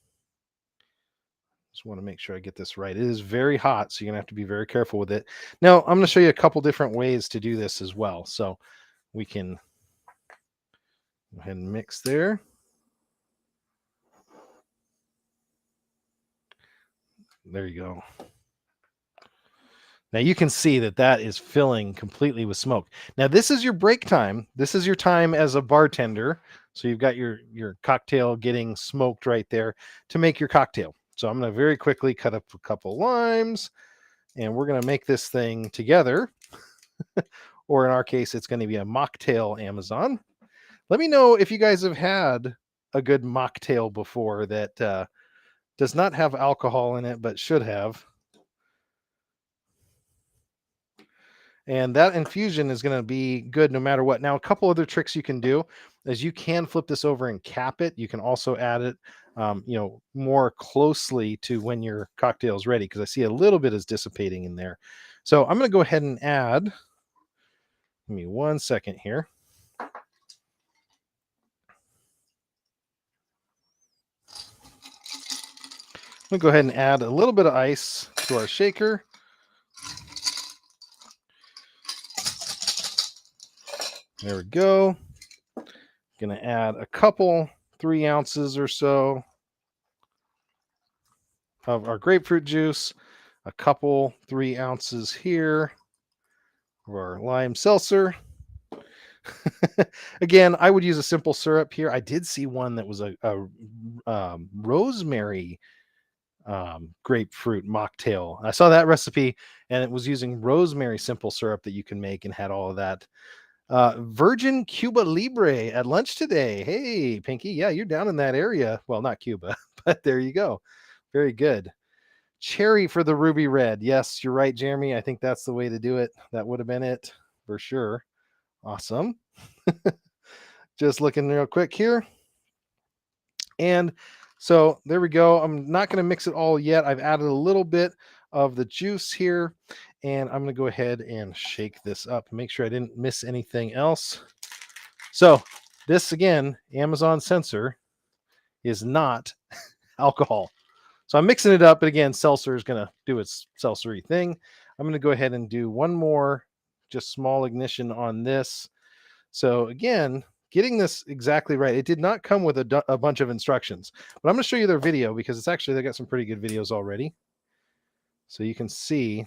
[SPEAKER 1] Just want to make sure I get this right. It is very hot, so you're going to have to be very careful with it. Now, I'm going to show you a couple different ways to do this as well. So we can go ahead and mix there. There you go. Now you can see that that is filling completely with smoke. Now this is your break time. This is your time as a bartender. So you've got your cocktail getting smoked right there to make your cocktail. So I'm going to very quickly cut up a couple limes, and we're going to make this thing together. Or in our case, it's going to be a mocktail Amazon. Let me know if you guys have had a good mocktail before that does not have alcohol in it, but should have. And that infusion is going to be good no matter what. Now, a couple other tricks you can do is you can flip this over and cap it. You can also add it, more closely to when your cocktail is ready, because I see a little bit is dissipating in there. So I'm going to go ahead and add, give me 1 second here. I'm going to go ahead and add a little bit of ice to our shaker. There we go. Going to add a couple 3 ounces or so of our grapefruit juice, a couple 3 ounces here of our lime seltzer. Again, I would use a simple syrup here. I did see one that was a rosemary grapefruit mocktail. I saw that recipe, and it was using rosemary simple syrup that you can make, and had all of that. Virgin Cuba Libre at lunch today. Hey, Pinky. Yeah, you're down in that area. Well, not Cuba, but there you go. Very good. Cherry for the ruby red. Yes, you're right, Jeremy. I think that's the way to do it. That would have been it for sure. Awesome. Just looking real quick here. And so there we go. I'm not going to mix it all yet. I've added a little bit of the juice here, and I'm going to go ahead and shake this up, make sure I didn't miss anything else. So this, again, Amazon sensor is not alcohol. So I'm mixing it up, but again, seltzer is going to do its seltzery thing. I'm going to go ahead and do one more, just small ignition on this. So again, getting this exactly right. It did not come with a bunch of instructions, but I'm going to show you their video, because it's actually, they got some pretty good videos already. So you can see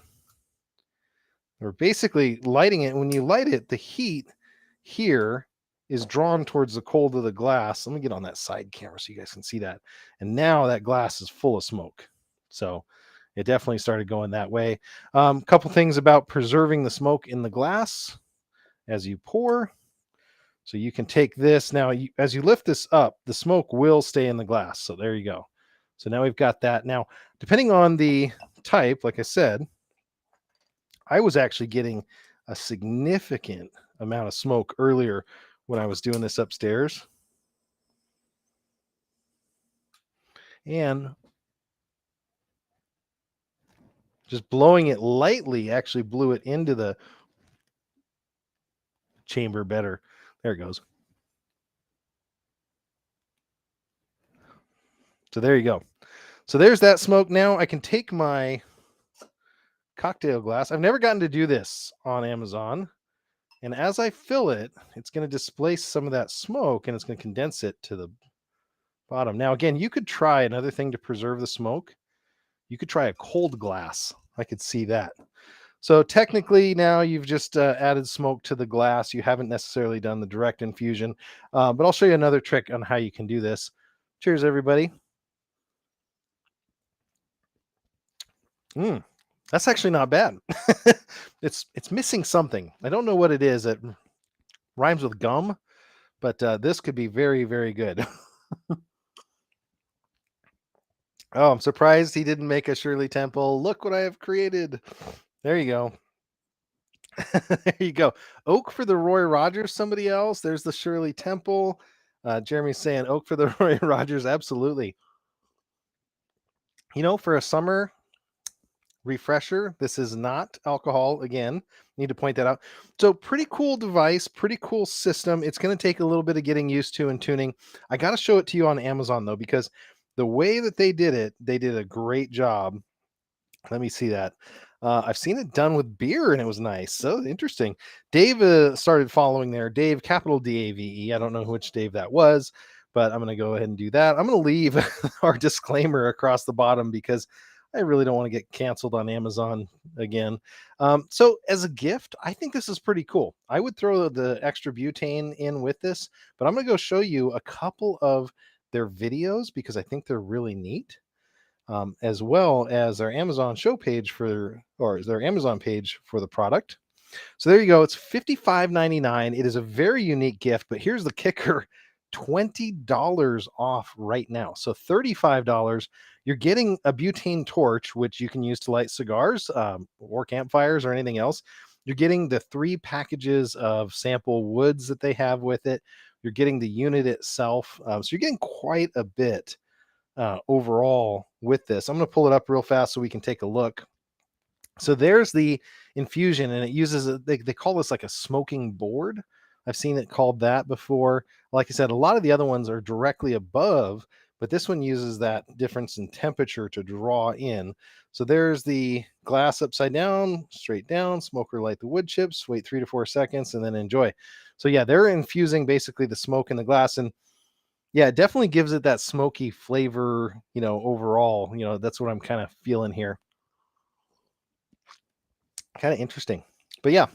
[SPEAKER 1] they're basically lighting it. When you light it, the heat here is drawn towards the cold of the glass. Let me get on that side camera so you guys can see that. And now that glass is full of smoke. So it definitely started going that way. Couple things about preserving the smoke in the glass as you pour. So you can take this now, as you lift this up, the smoke will stay in the glass. So there you go. So now we've got that. Now, depending on the type, like I said, I was actually getting a significant amount of smoke earlier when I was doing this upstairs. And Just blowing it lightly actually blew it into the chamber better. There it goes. So there you go. So there's that smoke. Now I can take my cocktail glass. I've never gotten to do this on Amazon. And as I fill it, it's going to displace some of that smoke and it's going to condense it to the bottom. Now, again, you could try another thing to preserve the smoke. You could try a cold glass. I could see that. So technically now you've just added smoke to the glass. You haven't necessarily done the direct infusion, but I'll show you another trick on how you can do this. Cheers, everybody. That's actually not bad. It's missing something. I don't know what it is. It rhymes with gum, but this could be very, very good. Oh, I'm surprised he didn't make a Shirley Temple. Look what I have created. There you go. There you go. Oak for the Roy Rogers, somebody else. There's the Shirley Temple. Jeremy's saying oak for the Roy Rogers. Absolutely. For a summer refresher, this is not alcohol. Again, need to point that out. So pretty cool device, pretty cool system. It's going to take a little bit of getting used to and tuning. I got to show it to you on Amazon though, because the way that they did it, they did a great job. Let me see that. I've seen it done with beer and it was nice. So interesting. Dave started following there. Dave, capital D-A-V-E. I don't know which Dave that was, but I'm going to go ahead and do that. I'm going to leave our disclaimer across the bottom because I really don't want to get canceled on Amazon again. So as a gift, I think this is pretty cool. I would throw the extra butane in with this, but I'm going to go show you a couple of their videos because I think they're really neat. As well as their Amazon show page or their Amazon page for the product. So there you go. It's $55.99. It is a very unique gift, but here's the kicker. $20 off right now. So $35. You're getting a butane torch, which you can use to light cigars or campfires or anything else. You're getting the 3 packages of sample woods that they have with it. You're getting the unit itself. So you're getting quite a bit overall with this. I'm going to pull it up real fast so we can take a look. So there's the infusion, and it uses they call this like a smoking board. I've seen it called that before. Like I said, a lot of the other ones are directly above, but this one uses that difference in temperature to draw in. So there's the glass upside down, straight down, smoker light the wood chips, wait 3 to 4 seconds, and then enjoy. So yeah, they're infusing basically the smoke in the glass, and yeah, it definitely gives it that smoky flavor, overall. That's what I'm kind of feeling here. Kind of interesting. But yeah,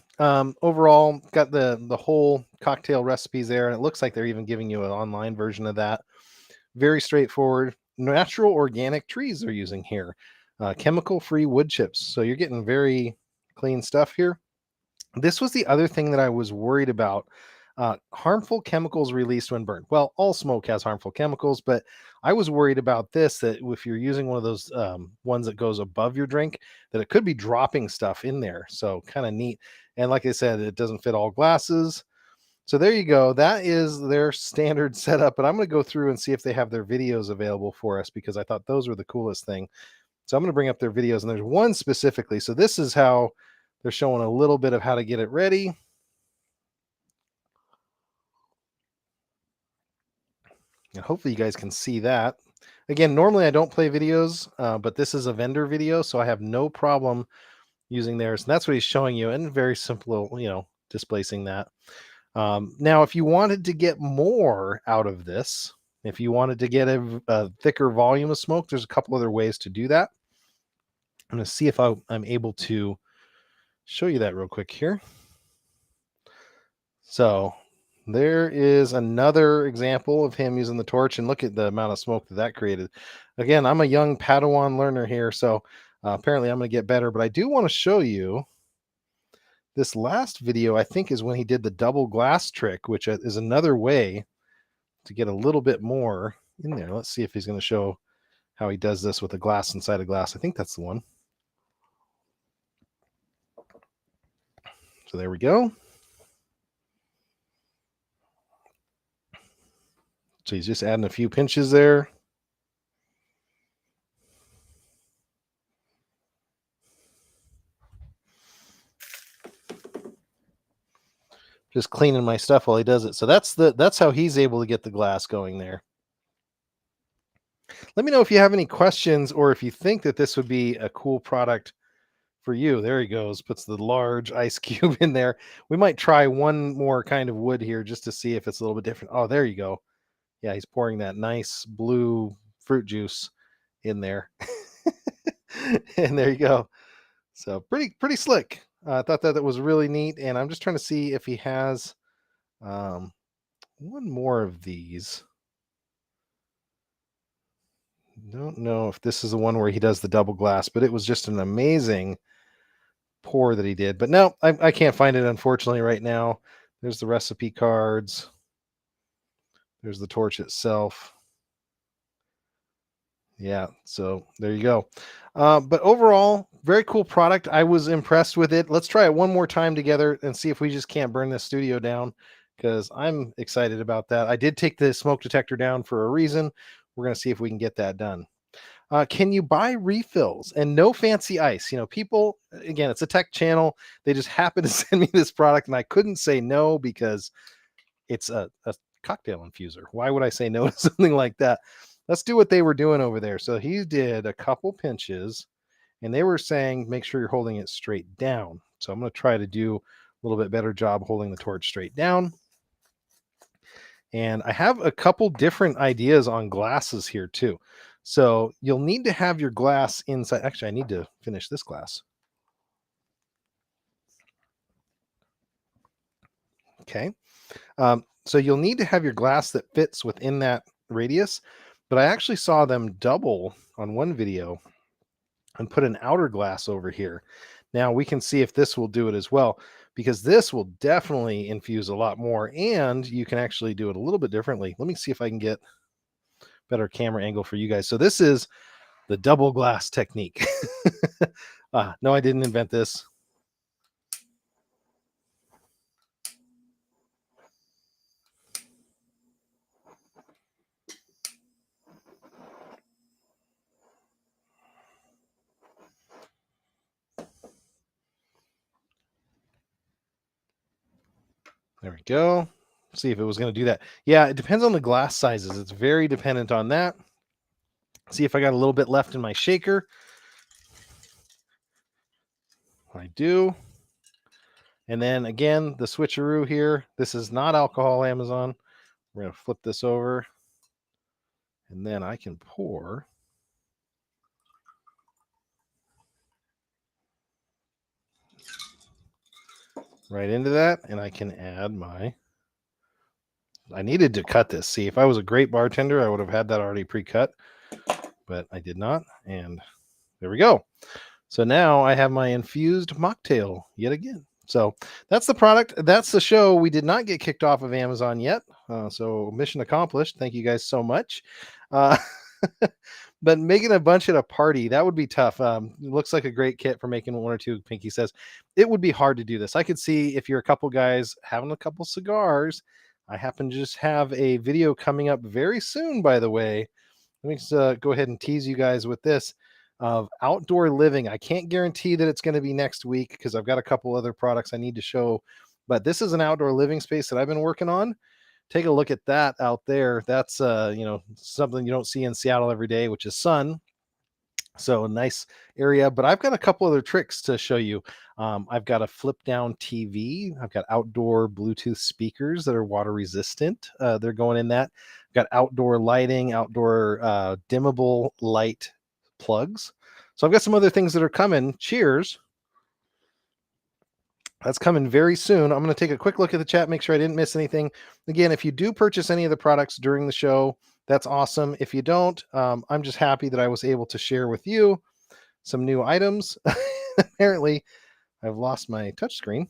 [SPEAKER 1] overall, got the whole cocktail recipes there, and it looks like they're even giving you an online version of that. Very straightforward. Natural organic trees they're using here. Chemical-free wood chips. So you're getting very clean stuff here. This was the other thing that I was worried about. Harmful chemicals released when burned. Well, all smoke has harmful chemicals, but I was worried about this, that if you're using one of those ones that goes above your drink, that it could be dropping stuff in there. So kind of neat. And like I said, it doesn't fit all glasses. So there you go. That is their standard setup. But I'm going to go through and see if they have their videos available for us because I thought those were the coolest thing. So I'm going to bring up their videos, and there's one specifically. So this is how they're showing a little bit of how to get it ready. And hopefully you guys can see that. Again, normally I don't play videos, but this is a vendor video, so I have no problem using theirs. And that's what he's showing you, and very simple, displacing that. Now, if you wanted to get more out of this, if you wanted to get a thicker volume of smoke, there's a couple other ways to do that. I'm going to see if I'm able to show you that real quick here. So there is another example of him using the torch, and look at the amount of smoke that created. Again, I'm a young Padawan learner here, so apparently I'm going to get better, but I do want to show you this last video. I think is when he did the double glass trick, which is another way to get a little bit more in there. Let's see if he's going to show how he does this with a glass inside a glass. I think that's the one. So there we go. So he's just adding a few pinches there. just cleaning my stuff while he does it. So that's how he's able to get the glass going there. Let me know if you have any questions or if you think that this would be a cool product for you. There he goes, puts the large ice cube in there. We might try one more kind of wood here just to see if it's a little bit different. Oh, there you go. Yeah, he's pouring that nice blue fruit juice in there. And there you go. So pretty slick. I thought that was really neat, and I'm just trying to see if he has one more of these. Don't know if this is the one where he does the double glass, but it was just an amazing pour that he did. But no, I can't find it, unfortunately, right now. There's the recipe cards. There's the torch itself. Yeah, so there you go. But overall, very cool product. I was impressed with it. Let's try it one more time together and see if we just can't burn this studio down, because I'm excited about that. I did take the smoke detector down for a reason. We're going to see if we can get that done. Can you buy refills and no fancy ice? You know, people, again, it's a tech channel. They just happen to send me this product, and I couldn't say no because it's a cocktail infuser. Why would I say no to something like that? Let's do what they were doing over there. So he did a couple pinches, and they were saying, make sure you're holding it straight down. So I'm going to try to do a little bit better job holding the torch straight down. And I have a couple different ideas on glasses here too. So you'll need to have your glass inside. Actually, I need to finish this glass. Okay. So you'll need to have your glass that fits within that radius. But I actually saw them double on one video and put an outer glass over here. Now we can see if this will do it as well, because this will definitely infuse a lot more, and you can actually do it a little bit differently. Let me see if I can get better camera angle for you guys. So this is the double glass technique. No, I didn't invent this. There we go. See if it was going to do that. Yeah, it depends on the glass sizes. It's very dependent on that. See if I got a little bit left in my shaker. I do. And then again, the switcheroo here. This is not alcohol, Amazon. We're going to flip this over. And then I can pour right into that. And I can add my... I needed to cut this. See, if I was a great bartender, I would have had that already pre-cut. But I did not. And there we go. So now I have my infused mocktail yet again. So that's the product. That's the show. We did not get kicked off of Amazon yet. So mission accomplished. Thank you guys so much. But making a bunch at a party, that would be tough. Looks like a great kit for making one or two. Pinky says it would be hard to do this. I could see if you're a couple guys having a couple cigars. I happen to just have a video coming up very soon, by the way. Let me just go ahead and tease you guys with this of outdoor living. I can't guarantee that it's going to be next week because I've got a couple other products I need to show, but this is an outdoor living space that I've been working on. Take a look at that out there. That's something you don't see in Seattle every day, which is sun. So a nice area, but I've got a couple other tricks to show you. I've got a flip down TV. I've got outdoor Bluetooth speakers that are water resistant. They're going in that. I've got outdoor lighting, outdoor dimmable light plugs. So I've got some other things that are coming. Cheers. That's coming very soon. I'm going to take a quick look at the chat, make sure I didn't miss anything. Again, if you do purchase any of the products during the show, that's awesome. If you don't, I'm just happy that I was able to share with you some new items. Apparently, I've lost my touchscreen.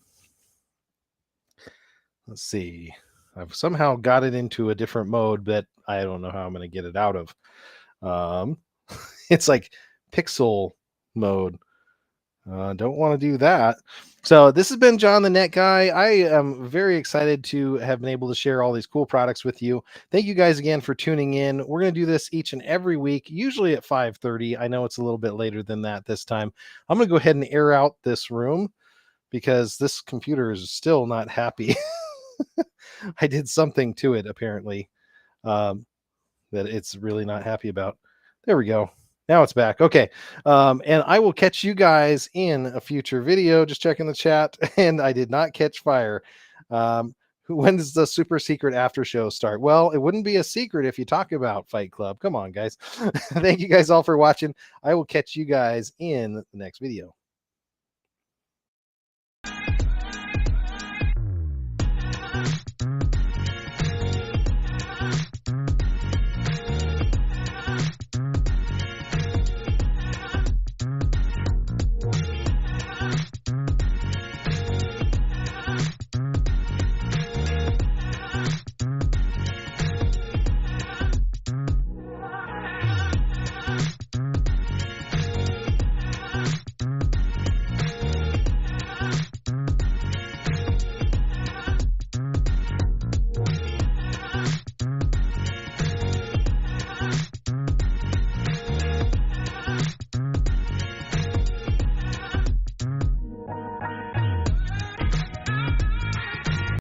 [SPEAKER 1] Let's see. I've somehow got it into a different mode that I don't know how I'm going to get it out of. It's like pixel mode. Don't want to do that. So this has been John the Net Guy. I am very excited to have been able to share all these cool products with you. Thank you guys again for tuning in. We're going to do this each and every week, usually at 5:30. I know it's a little bit later than that this time. I'm going to go ahead and air out this room because this computer is still not happy. I did something to it apparently, um, that it's really not happy about. There we go. Now it's back. Okay. And I will catch you guys in a future video. Just checking the chat, and I did not catch fire. Um, when does the super secret after show start? Well, it wouldn't be a secret if you talk about Fight Club. Come on, guys. Thank you guys all for watching. I will catch you guys in the next video.